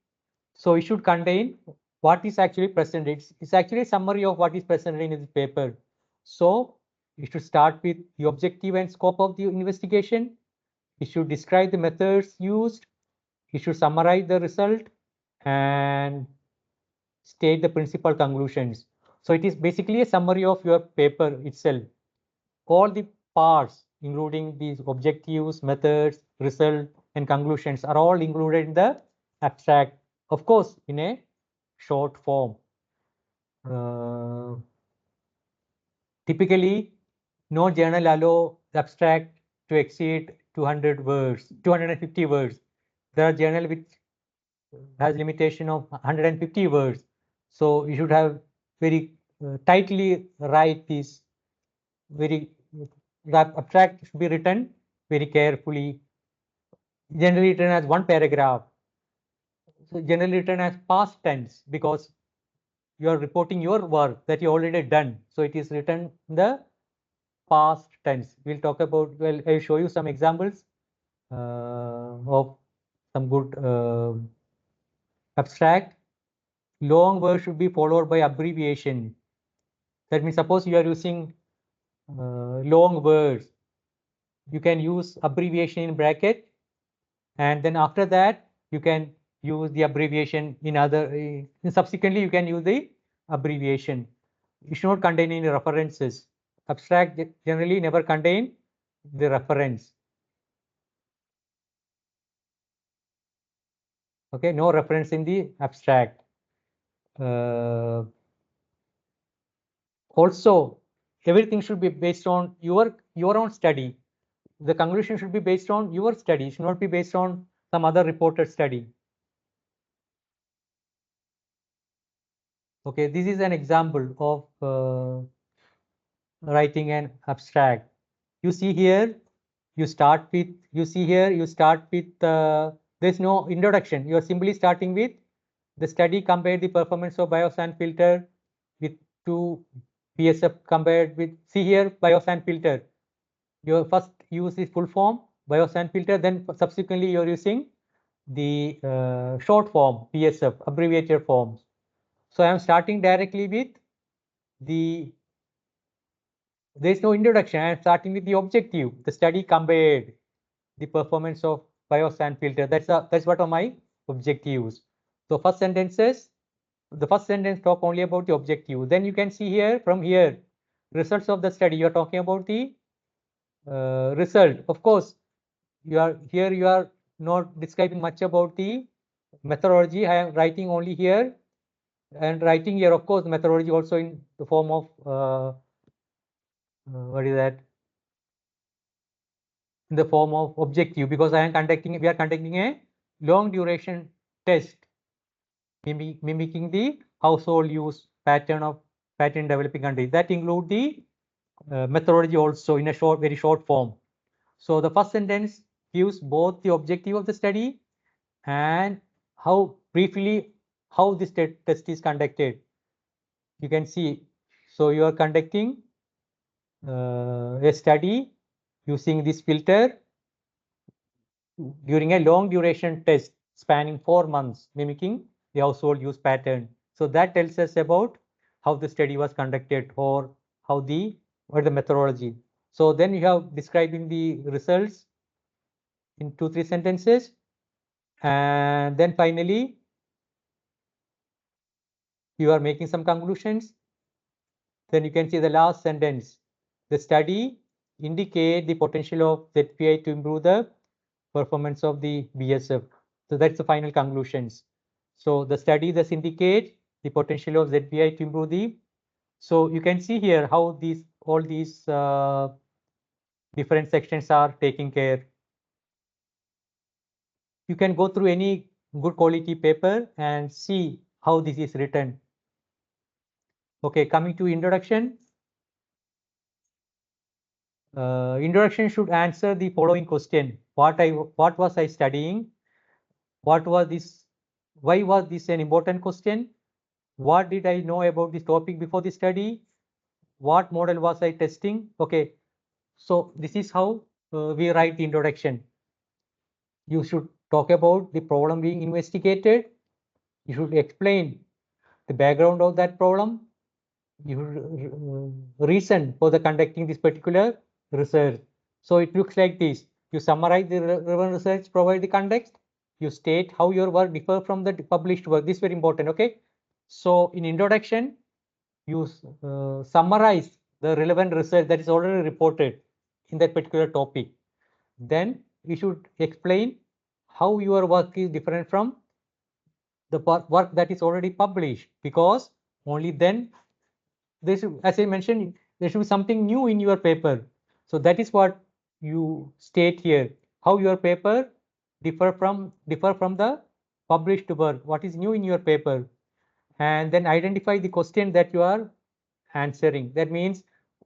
So it should contain what is actually presented. It's actually a summary of what is presented in this paper. So it should start with the objective and scope of the investigation. It should describe the methods used. It should summarize the result and state the principal conclusions. So it is basically a summary of your paper itself. All the parts, including these objectives, methods, result, and conclusions, are all included in the abstract, of course, in a short form. Typically, no journal allow abstract to exceed 200 words, 250 words. There are journal which has limitation of 150 words. So you should have very tightly write this. Very abstract should be written very carefully. Generally written as one paragraph. So generally written as past tense because you are reporting your work that you already done. So it is written in the past tense. We'll talk about. Well, I'll show you some examples of some good abstract. Long word should be followed by abbreviation. That means suppose you are using long words, you can use abbreviation in bracket, and then after that you can use the abbreviation in other. Subsequently, you can use the abbreviation. It should not contain any references. Abstract generally never contain the reference. Okay, no reference in the abstract. Also, everything should be based on your own study. The conclusion should be based on your study, it should not be based on some other reported study. Okay, this is an example of writing an abstract. You see here, you start with, there's no introduction. You are simply starting with the study compared the performance of biosand filter with two PSF compared with, see here, biosand filter. You first use the full form biosand filter, then subsequently you're using the short form PSF, abbreviated forms. So I am starting directly with there is no introduction. I am starting with the objective. The study compared the performance of biosand filter. That's what are my objectives. So the first sentence talk only about the objective. Then you can see here, from here, results of the study. You are talking about the result. Of course, you are not describing much about the methodology. I am writing only here, and writing here, of course, methodology also in the form of what is that? In the form of objective, because we are conducting a long duration test mimicking the household use pattern of developing countries. That include the methodology also in a very short form. So the first sentence gives both the objective of the study and how briefly how this test is conducted. You can see, so you are conducting a study using this filter during a long duration test spanning 4 months, mimicking the household use pattern. So that tells us about how the study was conducted, or what the methodology. So then you have describing the results in 2-3 sentences, and then finally you are making some conclusions. Then you can see the last sentence. The study indicate the potential of ZPI to improve the performance of the BSF. So that's the final conclusions. So the study thus indicate the potential of ZPI to improve the. So you can see here how all these different sections are taking care. You can go through any good quality paper and see how this is written. Okay, coming to introduction. Introduction should answer the following question: what was I studying? What was this? Why was this an important question? What did I know about this topic before the study? What model was I testing? Okay, so this is how we write the introduction. You should talk about the problem being investigated. You should explain the background of that problem. You should reason for the conducting this particular research. So it looks like this. You summarize the relevant research, provide the context. You state how your work differ from the published work. This is very important. Okay. So in introduction, you summarize the relevant research that is already reported in that particular topic. Then you should explain how your work is different from the work that is already published, because only then there should, as I mentioned, there should be something new in your paper. So that is what you state here, how your paper differ from the published work, what is new in your paper, and then identify the question that you are answering. That means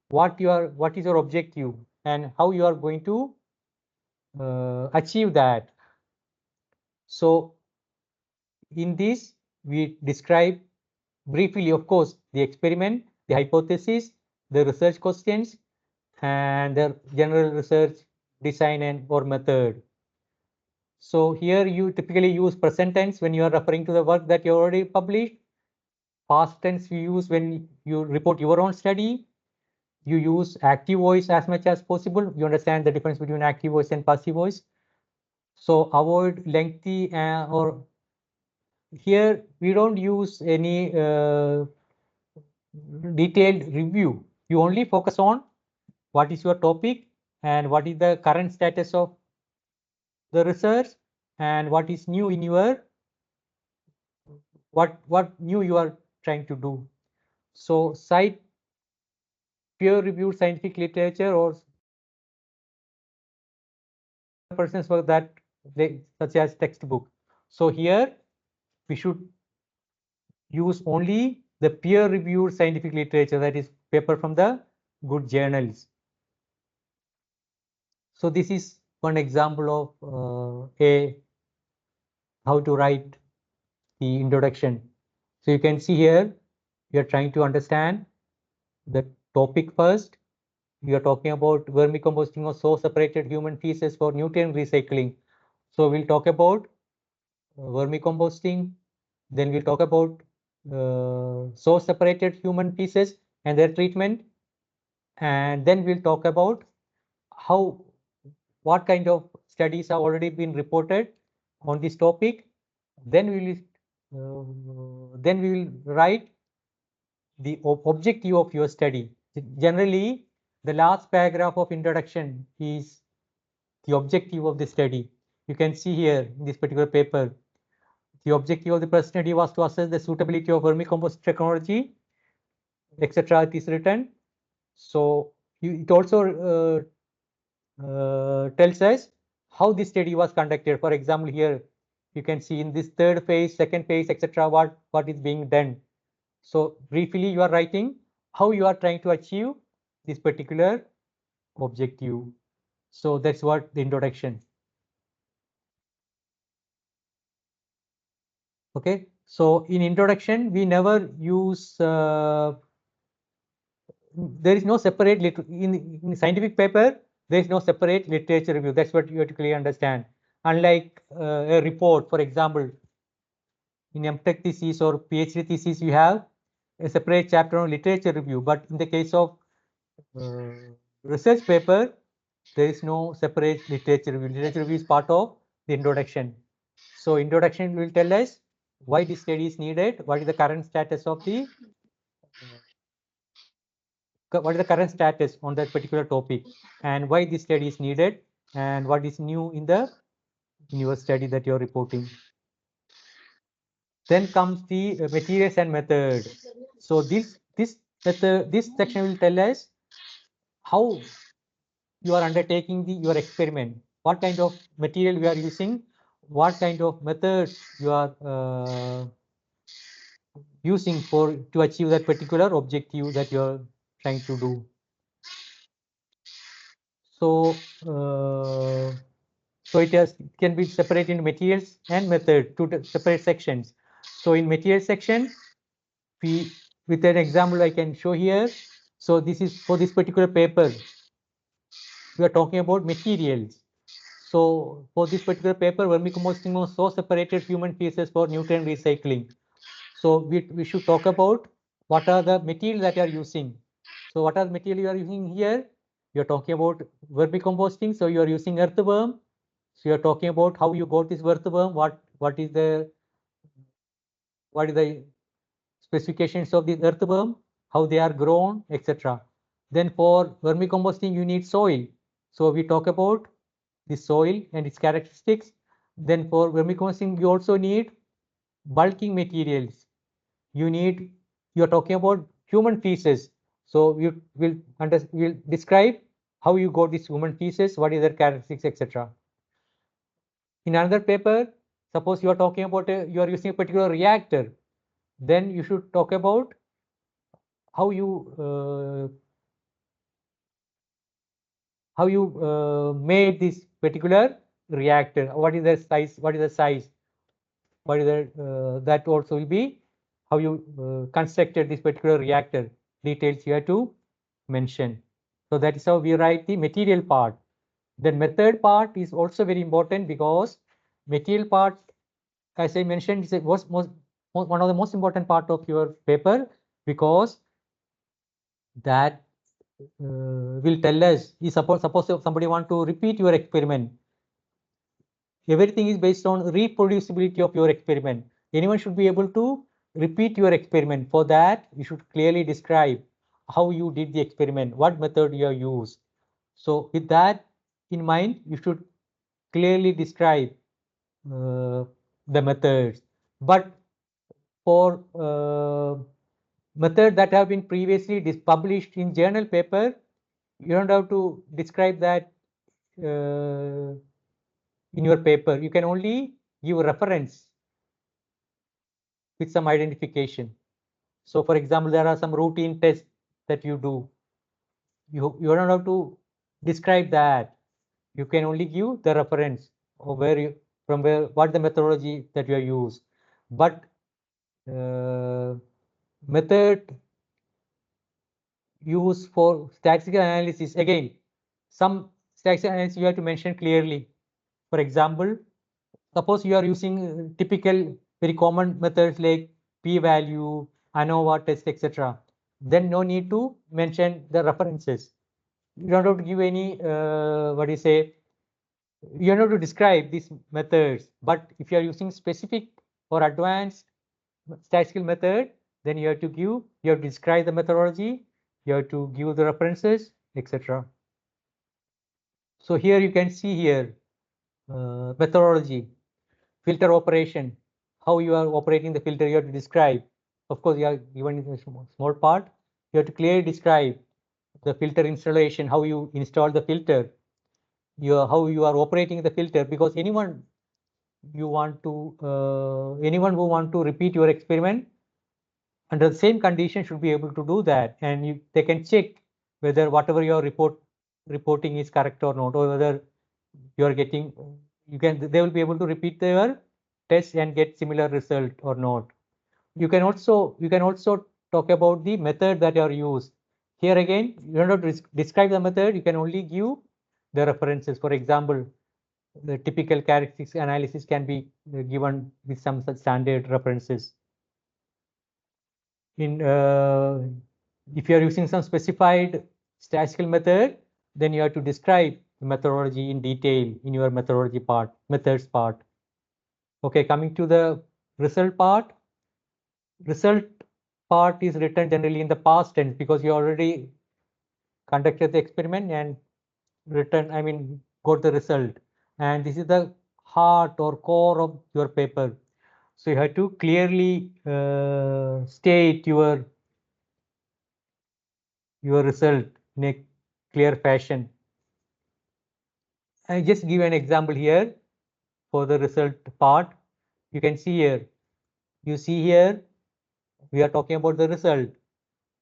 what is your objective and how you are going to achieve that. So in this we describe briefly, of course, the experiment, the hypothesis, the research questions, and the general research design and or method. So here you typically use present tense when you are referring to the work that you already published. Past tense you use when you report your own study. You use active voice as much as possible. You understand the difference between active voice and passive voice. So avoid lengthy or here we don't use any detailed review. You only focus on what is your topic and what is the current status of the research and what is new in your what new you are trying to do. So cite peer-reviewed scientific literature or person's work that such as textbook. So here we should use only the peer-reviewed scientific literature, that is paper from the good journals. So this is one example of how to write the introduction. So you can see here we are trying to understand the topic first. We are talking about vermicomposting of source separated human feces for nutrient recycling. So we'll talk about vermicomposting, then we'll talk about source separated human feces and their treatment, and then we'll talk about what kind of studies have already been reported on this topic. Then we will write the objective of your study. Generally, the last paragraph of introduction is the objective of the study. You can see here in this particular paper, the objective of the present study was to assess the suitability of vermicompost technology, etc. It is written. So it also tells us how this study was conducted. For example, here you can see in this third phase, second phase, etc. what is being done. So briefly, you are writing how you are trying to achieve this particular objective. So that's what the introduction. Okay. So in introduction, we never use. There is no separate in scientific paper. There is no separate literature review. That's what you have to clearly understand. Unlike a report, for example, in MTech thesis or PhD thesis, you have a separate chapter on literature review. But in the case of research paper, there is no separate literature review. Literature review is part of the introduction. So introduction will tell us why this study is needed, what is the current status of the what is the current status on that particular topic, and why this study is needed, and what is new in your study that you are reporting. Then comes the materials and method. So this section will tell us how you are undertaking your experiment, what kind of material we are using, what kind of methods you are using to achieve that particular objective that you are trying to do. So it can be separated into materials and method, two separate sections. So in material section, with an example I can show here. So this is for this particular paper. We are talking about materials. So for this particular paper, vermicomposting of source separated human feces for nutrient recycling. So we should talk about what are the materials that you are using. So what are the material you are using here? You are talking about vermicomposting. So you are using earthworm. So you are talking about how you got this earthworm. What is the specifications of this earthworm, how they are grown, etc. Then for vermicomposting, you need soil. So we talk about the soil and its characteristics. Then for vermicomposting, you also need bulking materials. You are talking about human feces. So you will describe how you got this human feces, what is their characteristics, etc. In another paper, suppose you are talking about you are using a particular reactor, then you should talk about how you made this particular reactor. What is the size? What is the size? What is that also will be how you constructed this particular reactor. Details you have to mention. So that is how we write the material part. The method part is also very important because material part, as I mentioned, was one of the most important part of your paper, because that will tell us, suppose somebody want to repeat your experiment, everything is based on reproducibility of your experiment. Anyone should be able to repeat your experiment. For that, you should clearly describe how you did the experiment, what method you have used. So with that in mind, you should clearly describe the methods. But for methods that have been previously published in journal paper, you don't have to describe that in your paper. You can only give a reference with some identification. So for example, there are some routine tests that you do. You don't have to describe that. You can only give the reference or what the methodology that you have used. But method used for statistical analysis, again, some statistical analysis you have to mention clearly. For example, suppose you are using typical very common methods like p-value, ANOVA test, etc. Then no need to mention the references. You don't have to give any what do you say, you don't have to describe these methods. But if you are using specific or advanced statistical method, then you have to describe the methodology, you have to give the references, etc. So here you can see here methodology, filter operation, how you are operating the filter, you have to describe. Of course, you are given in a small part. You have to clearly describe the filter installation, how you install the filter, how you are operating the filter, because anyone who want to repeat your experiment under the same condition should be able to do that, and they can check whether whatever your reporting is correct or not, or whether you are getting they will be able to repeat their test and get similar result or not. You can also talk about the method that are used. Here again, you don't have to describe the method, you can only give the references. For example, the typical characteristics analysis can be given with some such standard references. If you are using some specified statistical method, then you have to describe the methodology in detail in your methods part. Okay, coming to the result part. Result part is written generally in the past tense because you already conducted the experiment and got the result. And this is the heart or core of your paper. So you have to clearly state your result in a clear fashion. I just give an example here for the result part. You can see here. You see here, we are talking about the result.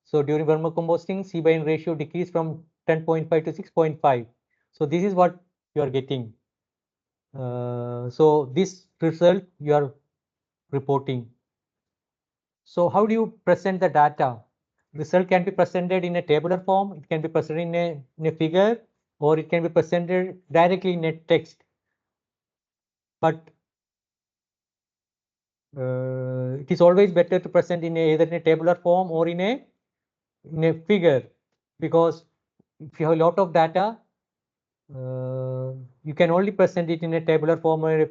So during vermicomposting, C/N ratio decreased from 10.5 to 6.5. So this is what you are getting. So this result you are reporting. So how do you present the data? Result can be presented in a tabular form, it can be presented in a figure, or it can be presented directly in a text. But it is always better to present either in a tabular form or in a figure, because if you have a lot of data, you can only present it in a tabular form or in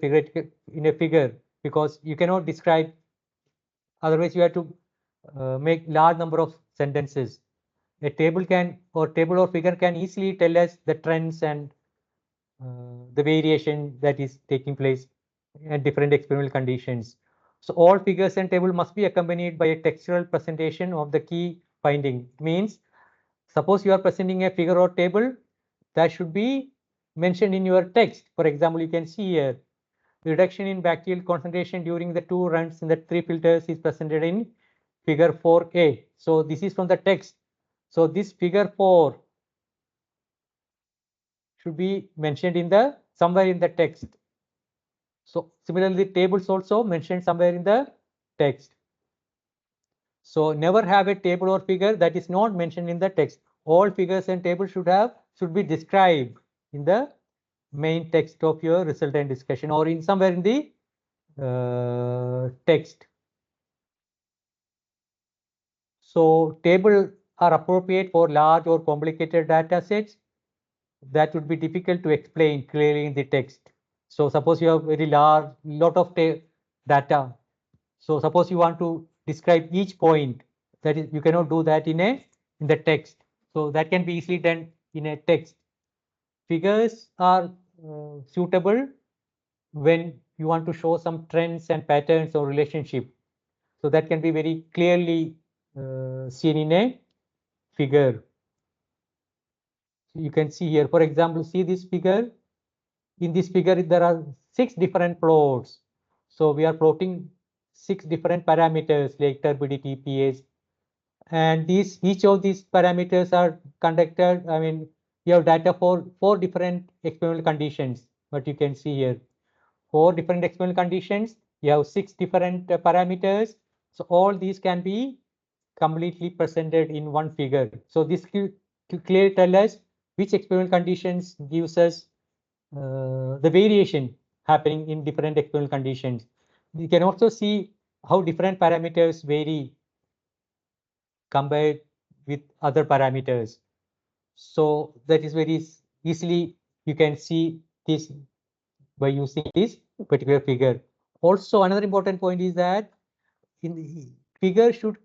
a figure, because you cannot describe. Otherwise, you have to make large number of sentences. A table or figure can easily tell us the trends and the variation that is taking place at different experimental conditions. So all figures and table must be accompanied by a textual presentation of the key finding. Means, suppose you are presenting a figure or table, that should be mentioned in your text. For example, you can see here, reduction in bacterial concentration during the 2 runs in the 3 filters is presented in figure 4a. So this is from the text. So this figure 4 should be mentioned in somewhere in the text. So similarly, tables also mentioned somewhere in the text. So never have a table or figure that is not mentioned in the text. All figures and tables should be described in the main text of your resultant discussion, or in somewhere in the text. So tables are appropriate for large or complicated data sets that would be difficult to explain clearly in the text. So suppose you have very large lot of data. So suppose you want to describe each point, that is, you cannot do that in the text. So that can be easily done in a text. Figures are suitable when you want to show some trends and patterns or relationship. So that can be very clearly seen in a figure. So you can see here, for example, see this figure. In this figure, there are 6 different plots. So we are plotting 6 different parameters like turbidity, pH, and each of these parameters are conducted. I mean, you have data for 4 different experimental conditions. What you can see here, 4 different experimental conditions. You have 6 different parameters. So all these can be completely presented in one figure. So this clearly tell us which experimental conditions gives us the variation happening in different experimental conditions. You can also see how different parameters vary compared with other parameters. So that is very easily you can see this by using this particular figure. Also, another important point is that in the figure should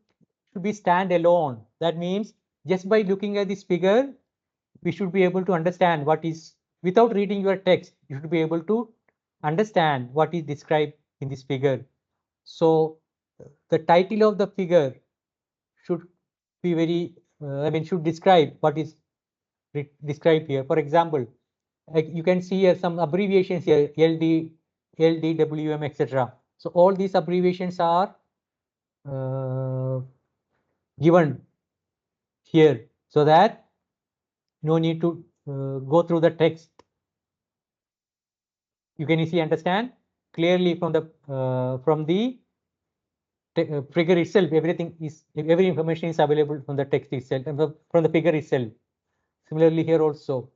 be stand alone. That means just by looking at this figure, we should be able to understand what is, without reading your text, you should be able to understand what is described in this figure. So the title of the figure should be very, should describe what is described here. For example, you can see here some abbreviations here, LD, LDWM, etc. So all these abbreviations are given here so that no need to go through the text. You can easily understand clearly from the figure itself. Every information is available from the text itself and from the figure itself. Similarly here also,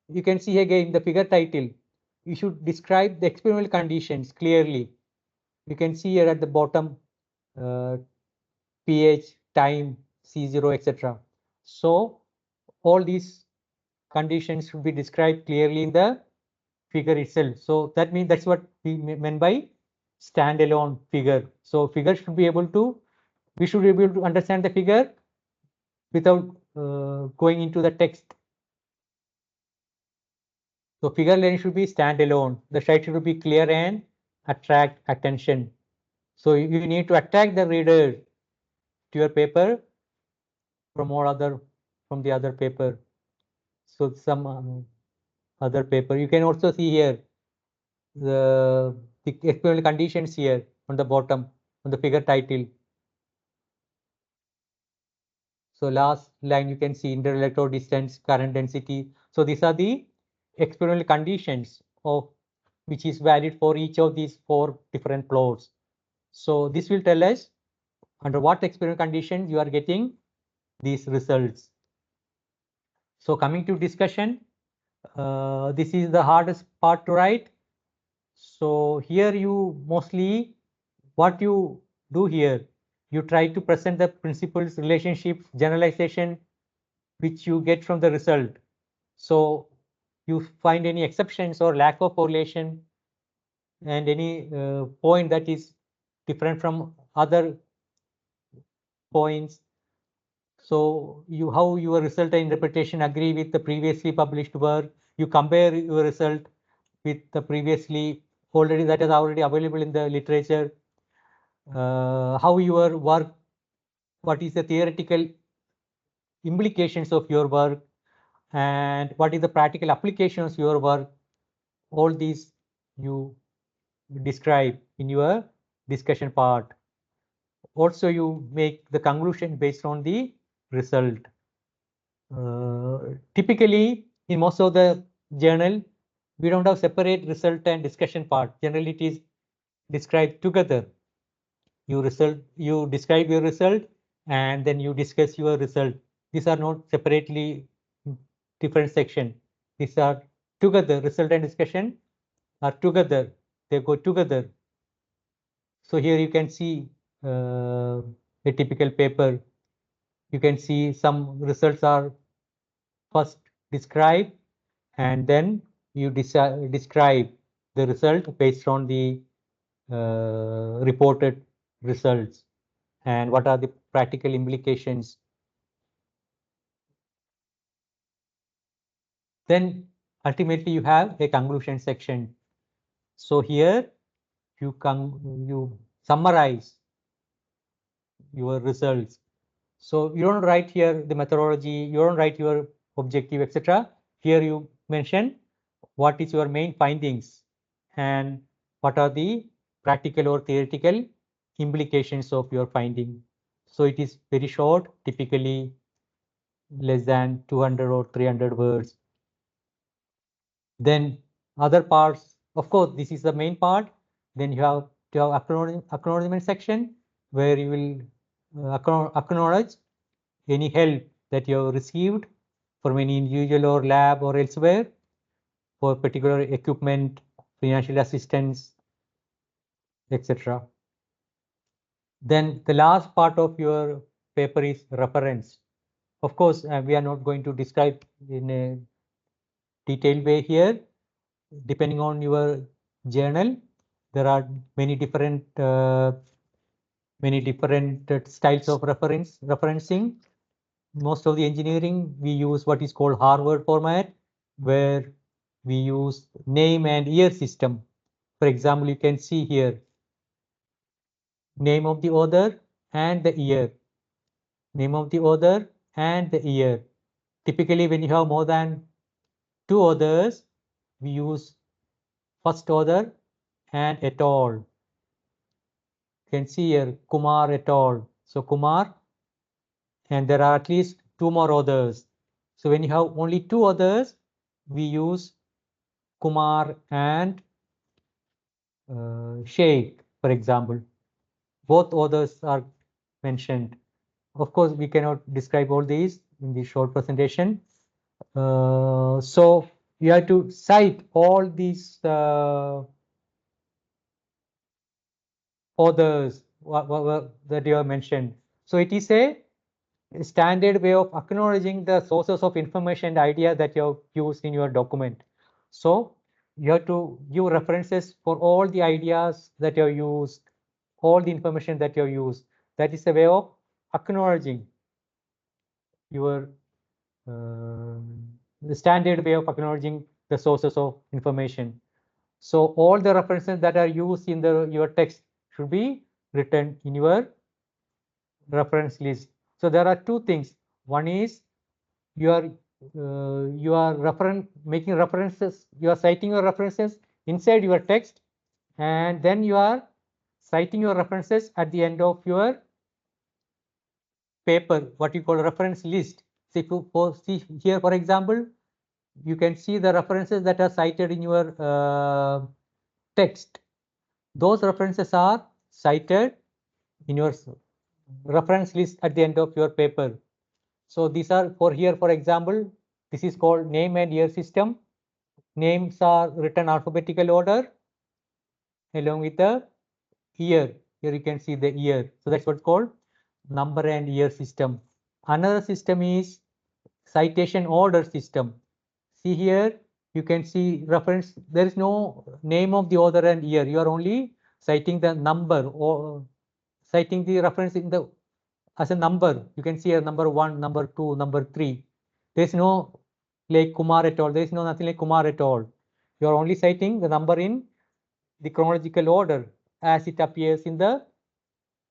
you can see again the figure title. You should describe the experimental conditions clearly. You can see here at the bottom pH, time, C0, etc. So all these conditions should be described clearly in the figure itself. So that means that's what we meant by standalone figure. So figure should be able to, we should be able to understand the figure without going into the text. So figure line should be standalone. The slide should be clear and attract attention. So you need to attract the reader to your paper from the other paper. So some other paper. You can also see here the experimental conditions here on the bottom on the figure title. So last line you can see interelectrode distance, current density. So these are the experimental conditions of which is valid for each of these 4 different plots. So this will tell us under what experimental conditions you are getting these results. So coming to discussion, this is the hardest part to write. So here you mostly, what you do here, you try to present the principles, relationships, generalization which you get from the result. So you find any exceptions or lack of correlation and any point that is different from other points. So how your result and interpretation agree with the previously published work. You compare your result with the previously that is already available in the literature. How your work, what is the theoretical implications of your work, and what is the practical applications of your work. All these you describe in your discussion part. Also, you make the conclusion based on the result. Typically, in most of the journal, we don't have separate result and discussion part. Generally, it is described together. You describe your result, and then you discuss your result. These are not separately different section. These are together. Result and discussion are together. They go together. So here you can see a typical paper. You can see some results are first described, and then you describe the result based on the reported results and what are the practical implications. Then ultimately you have a conclusion section. So here you summarize your results. So you don't write here the methodology, you don't write your objective, etc. Here you mention what is your main findings and what are the practical or theoretical implications of your finding. So it is very short, typically less than 200 or 300 words. Then other parts, of course, this is the main part. Then you have to have acknowledgement section where you will acknowledge any help that you have received from any individual or lab or elsewhere for particular equipment, financial assistance, etc. Then the last part of your paper is reference. Of course, we are not going to describe in a detailed way here. Depending on your journal, there are many different styles of referencing. Most of the engineering, we use what is called Harvard format, where we use name and year system. For example, you can see here name of the author and the year. Name of the author and the year. Typically, when you have more than 2 authors, we use first author and et al. You can see here Kumar et al. So Kumar, and there are at least 2 more authors. So when you have only 2 authors, we use Kumar and Sheikh, for example. Both authors are mentioned. Of course, we cannot describe all these in this short presentation. So you have to cite all these authors that you have mentioned. So it is a standard way of acknowledging the sources of information and idea that you have used in your document. So you have to give references for all the ideas that you have used, all the information that you have used. That is a way of acknowledging your the standard way of acknowledging the sources of information. So all the references that are used in your text should be written in your reference list. So there are 2 things. One is you are making references, you are citing your references inside your text, and then you are citing your references at the end of your paper, what you call reference list. So if you see here, for example, you can see the references that are cited in your text. Those references are cited in your reference list at the end of your paper. So these are for here, for example, this is called name and year system. Names are written alphabetical order along with the year. Here you can see the year. So that's what's called number and year system. Another system is citation order system. See here, you can see reference. There is no name of the author and year. You are only citing the number or citing the reference in the as a number. You can see here number 1, number 2, number 3. There is no like Kumar et al. There is no nothing like Kumar et al. You are only citing the number in the chronological order as it appears in the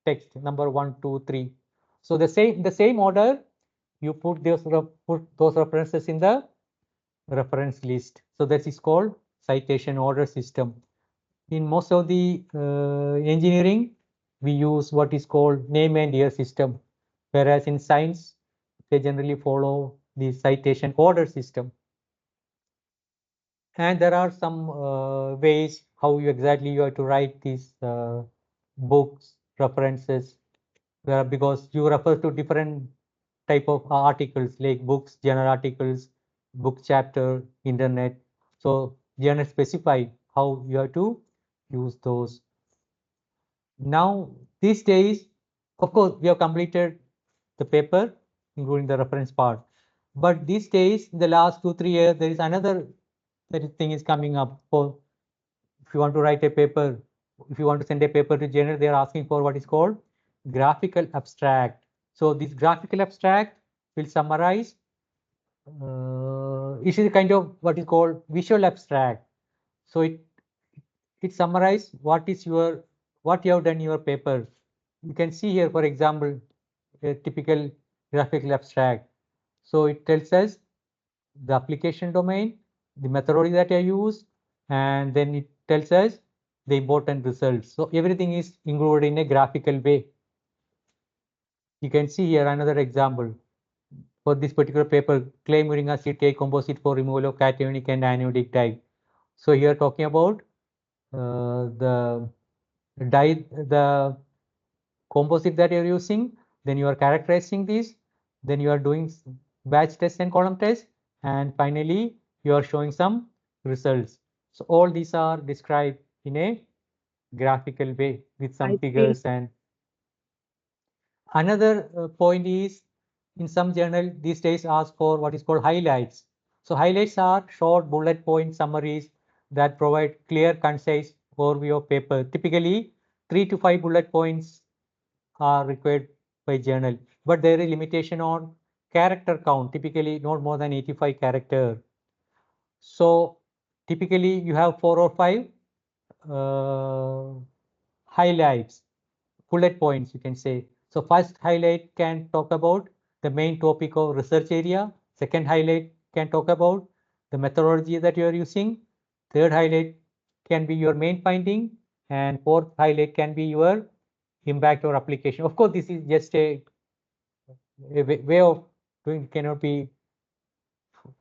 text, number 1, 2, 3. So the same order, you put those references in the reference list. So that is called citation order system. In most of the engineering, we use what is called name and year system, whereas in science, they generally follow the citation order system. And there are some ways how you have to write these books, references, because you refer to different type of articles like books, journal articles, book chapter, internet. So journal specify how you have to use those. Now these days, of course, we have completed the paper, including the reference part. But these days, in the last 2-3 years, there is another thing is coming up. For if you want to write a paper, if you want to send a paper to journal, they are asking for what is called graphical abstract. So this graphical abstract will summarize. It is a kind of what is called visual abstract. So it summarizes what you have done in your paper. you can see here, for example, a typical graphical abstract. So it tells us the application domain, the methodology that I use, and then it tells us the important results. So everything is included in a graphical way. You can see here another example for this particular paper, clay uric acid K composite for removal of cationic and anionic dye. So here talking about the dye, the composite that you're using, then you are characterizing these, then you are doing batch test and column test, and finally you are showing some results. So all these are described in a graphical way with some I think figures. And another point is, in some journal these days ask for what is called highlights. So highlights are short bullet point summaries that provide clear, concise overview of paper. Typically 3 to 5 bullet points are required by journal, but there is limitation on character count, typically not more than 85 character. So typically you have 4 or 5 uh, highlights, bullet points, you can say. So first highlight can talk about the main topic of research area. Second highlight can talk about the methodology that you are using. Third highlight can be your main finding, and fourth highlight can be your impact or application. Of course, this is just a way of doing, cannot be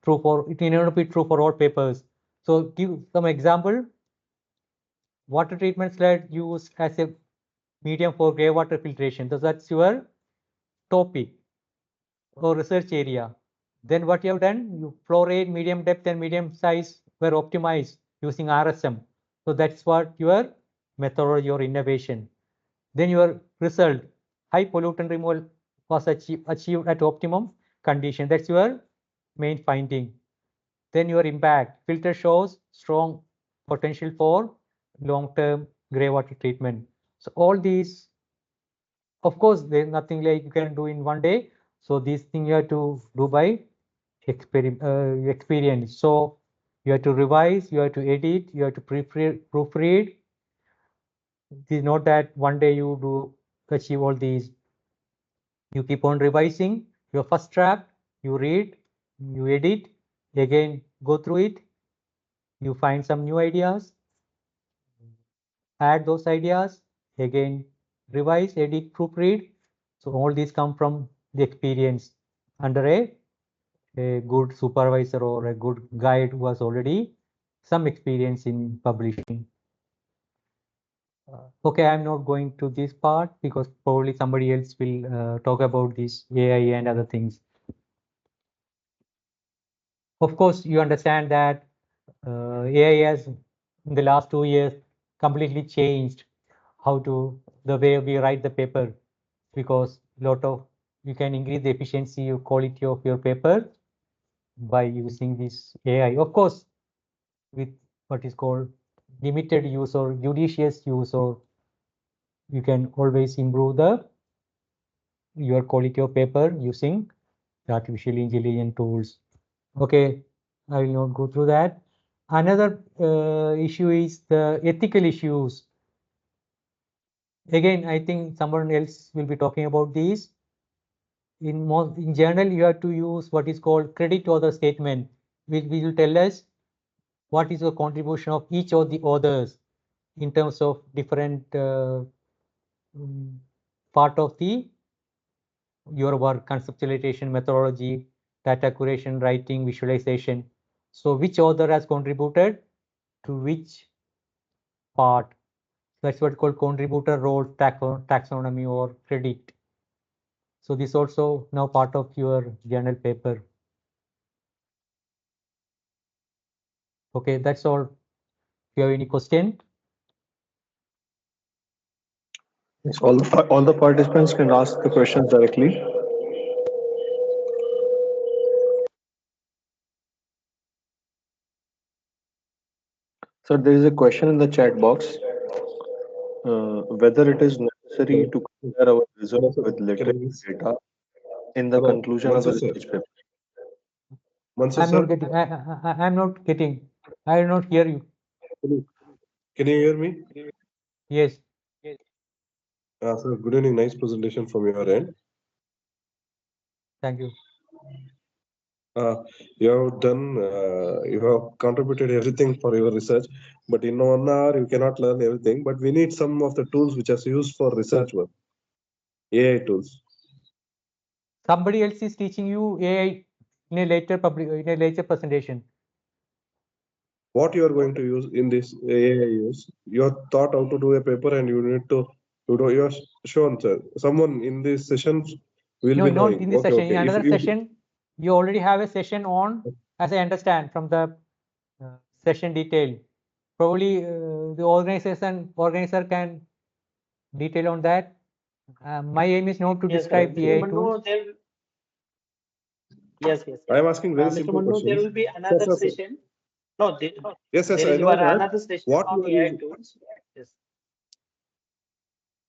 true for, it cannot be true for all papers. So give some example. Water treatment slide used as a medium for grey water filtration. So that's your topic or research area. Then what you have done, you flow rate, medium depth and medium size were optimized using RSM. So that's what your methodology or innovation. Then your result, high pollutant removal was achieved at optimum condition. That's your main finding. Then your impact, filter shows strong potential for long-term gray water treatment. So all these, of course, there's nothing like you can do in one day. So these things you have to do by experience. So you have to revise, you have to edit, you have to proofread. It is not that one day you do achieve all these. You keep on revising your first draft, you read, you edit, again go through it, you find some new ideas, add those ideas, again revise, edit, proofread. So all these come from the experience under a good supervisor or a good guide who has already some experience in publishing. Okay, I'm not going to this part because probably somebody else will talk about this AI and other things. Of course, you understand that AI has in the last 2 years completely changed how to the way we write the paper, because lot of you can increase the efficiency or quality of your paper by using this AI. Of course, with what is called limited use or judicious use, or you can always improve the your quality of paper using artificial intelligence tools. Okay, I will not go through that. Another issue is the ethical issues. Again, I think someone else will be talking about these. In general, you have to use what is called credit author statement, which will tell us what is the contribution of each of the authors in terms of different part of the your work, conceptualization, methodology, data curation, writing, visualization. So which author has contributed to which part? That's what called contributor role taxonomy or credit. So this also now part of your journal paper. Okay, that's all. If you have any question? Yes, all the participants can ask the questions directly. So there is a question in the chat box, whether it is necessary to compare our result with literature data in the Hello, conclusion of the Mansur sir. research paper. Mansur I'm not sir, getting. I'm not getting. I will not hear you. can you can you hear me? Yes. Sir, good evening. Nice presentation from your end. Thank you. You have done, you have contributed everything for your research, but in 1 hour you cannot learn everything. But we need some of the tools which are used for research work, AI tools. Somebody else is teaching you AI in a later presentation. What you are going to use in this AI use? You have thought how to do a paper, and you need to, you have shown, sir. Someone in this session will No, be not knowing. in this Okay, session. okay. In If another you, session, you already have a session on, as I understand from the session detail. Probably the organizer can detail on that. My aim is not to Yes, describe the AI Mr. tools. Manu, there. Yes, yes, I yes. am asking very Mr. simple Manu, there questions. will be Sir, another sir, sir. session. No, Yes, yes, there I is know that. another session What on you are AI using? tools. Yes.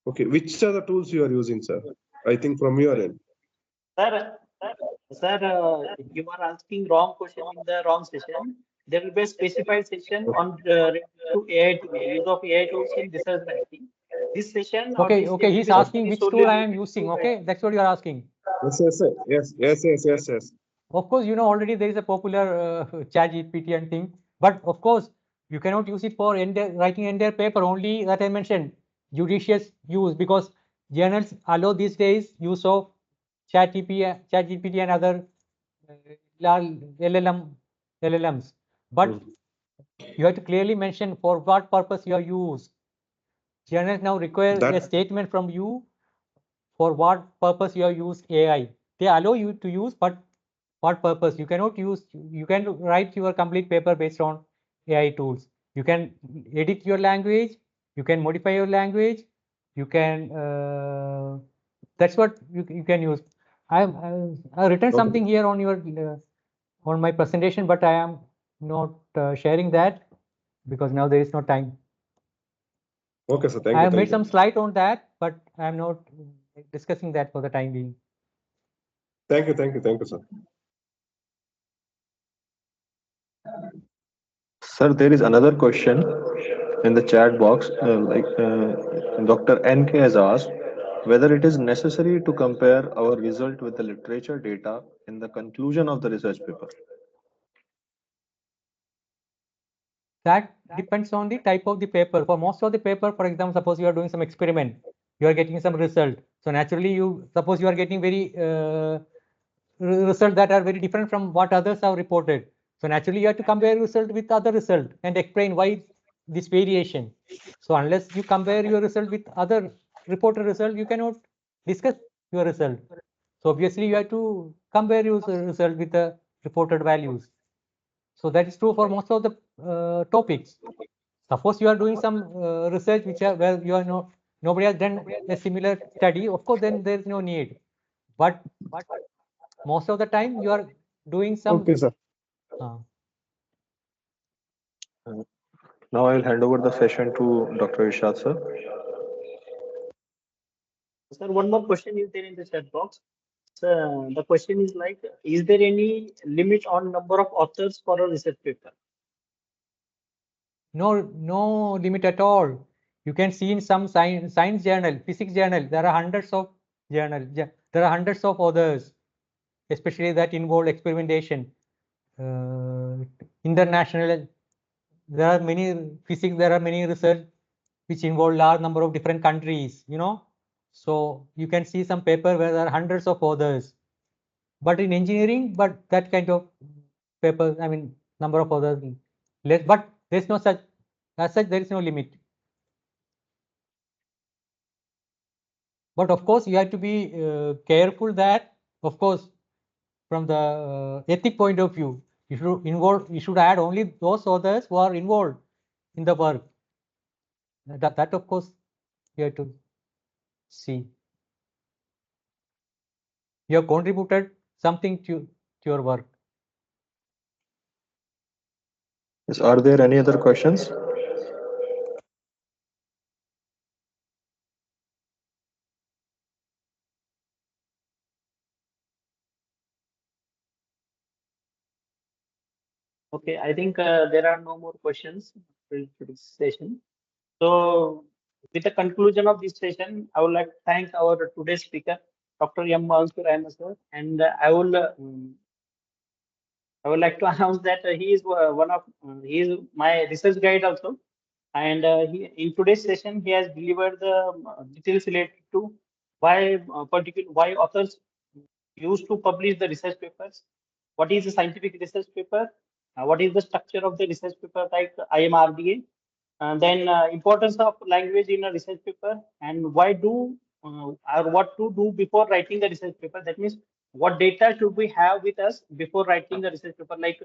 Okay, which are the tools you are using, sir? I think from your end. Sir, you are asking wrong question in the wrong session. There will be a specified session on to AI tools, use of AI tools in research writing. This session or Okay, this okay. He's episode asking is which solely tool I am related using. to Okay, that's what you are asking. Yes, yes, sir. Yes. Of course, you know already there is a popular chat GPT and thing, but of course you cannot use it for writing entire paper. Only that I mentioned judicious use, because journals allow these days use of chat GPT and other LLMs. But you have to clearly mention for what purpose you are used. Journals now require a That statement from you for what purpose you have used AI. They allow you to use, but what purpose? You cannot use, you can write your complete paper based on AI tools. You can edit your language, you can modify your language, you can, that's what you can use. I've written okay. something here on your, on my presentation, but I am not sharing that because now there is no time. Okay, sir. Thank I you. have made Thank some you. slide on that, but I am not discussing that for the time being. Thank you. Thank you. Thank you, sir. Sir, there is another question in the chat box. Dr. NK has asked whether it is necessary to compare our result with the literature data in the conclusion of the research paper. That depends on the type of the paper. For most of the paper, for example, suppose you are doing some experiment, you are getting some result. So naturally, you suppose you are getting very result that are very different from what others have reported. So naturally, you have to compare result with other result and explain why this variation. So unless you compare your result with other reported result, you cannot discuss your result. So obviously, you have to compare your result with the reported values. So that is true for most of the topics. Suppose you are doing some research which are where you are nobody has done a similar study. Of course, then there is no need. But most of the time you are doing some. Okay, sir. Now I will hand over the session to Dr. Ishad, sir. Sir, one more question is there in the chat box. So the question is like, is there any limit on number of authors for a research paper? No limit at all. You can see in some science journal, physics journal, there are hundreds of journals. There are hundreds of authors, especially that involve experimentation. International, there are many physics, there are many research which involve large number of different countries, you know. So you can see some paper where there are hundreds of authors. But in engineering, but that kind of papers, I mean, number of authors less, but there's no such, as such, there is no limit. But of course, you have to be careful that, of course, from the ethic point of view, you should add only those authors who are involved in the work. That of course, you have to see. You have contributed something to your work. Yes, are there any other questions? Okay, I think there are no more questions for this session. So with the conclusion of this session, I would like to thank our today's speaker, Dr. M. Mansur Ahmed sir, and I would like to announce that he is he is my research guide also, and in today's session he has delivered the details related to why authors used to publish the research papers, what is a scientific research paper, what is the structure of the research paper like IMRDA, and then importance of language in a research paper, and why do or what to do before writing the research paper. That means what data should we have with us before writing the research paper. Like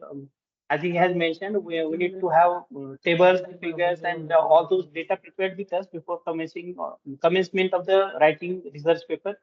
as he has mentioned, we need to have tables, figures, and all those data prepared with us before commencement of the writing research paper.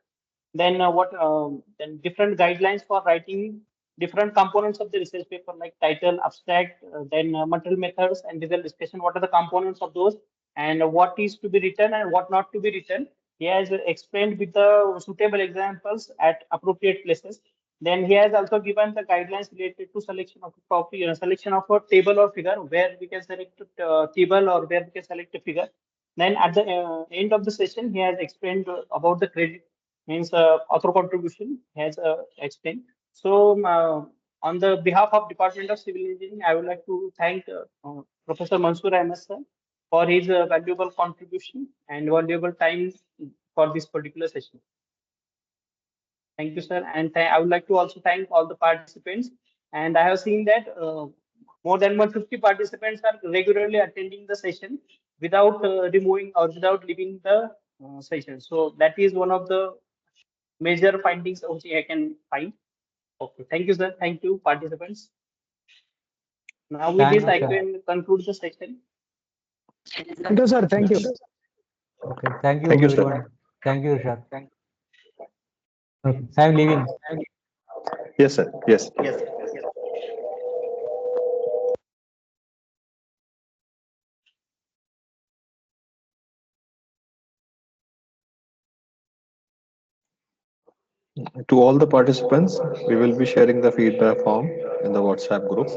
Then then different guidelines for writing different components of the research paper like title, abstract, then material methods and result discussion. What are the components of those and what is to be written and what not to be written. He has explained with the suitable examples at appropriate places. Then he has also given the guidelines related to selection of a copy, selection of a table or figure where we can select a table or where we can select a figure. Then at the end of the session, he has explained about the credit means author contribution has explained. So on the behalf of Department of Civil Engineering, I would like to thank Professor Mansoor Ahmed sir for his valuable contribution and valuable time for this particular session. Thank you, sir. And I would like to also thank all the participants. And I have seen that more than 150 participants are regularly attending the session without removing or without leaving the session. So that is one of the major findings which I can find. Okay, thank you, sir. Thank you, participants. Now with Thank this, you, I sir. can conclude the session. Thank you, sir. Thank you. Okay, thank you Thank you, sir. everyone. Thank you, Rishad. Okay, I'm leaving. Yes, sir. Yes. Yes. To all the participants, we will be sharing the feedback form in the WhatsApp group.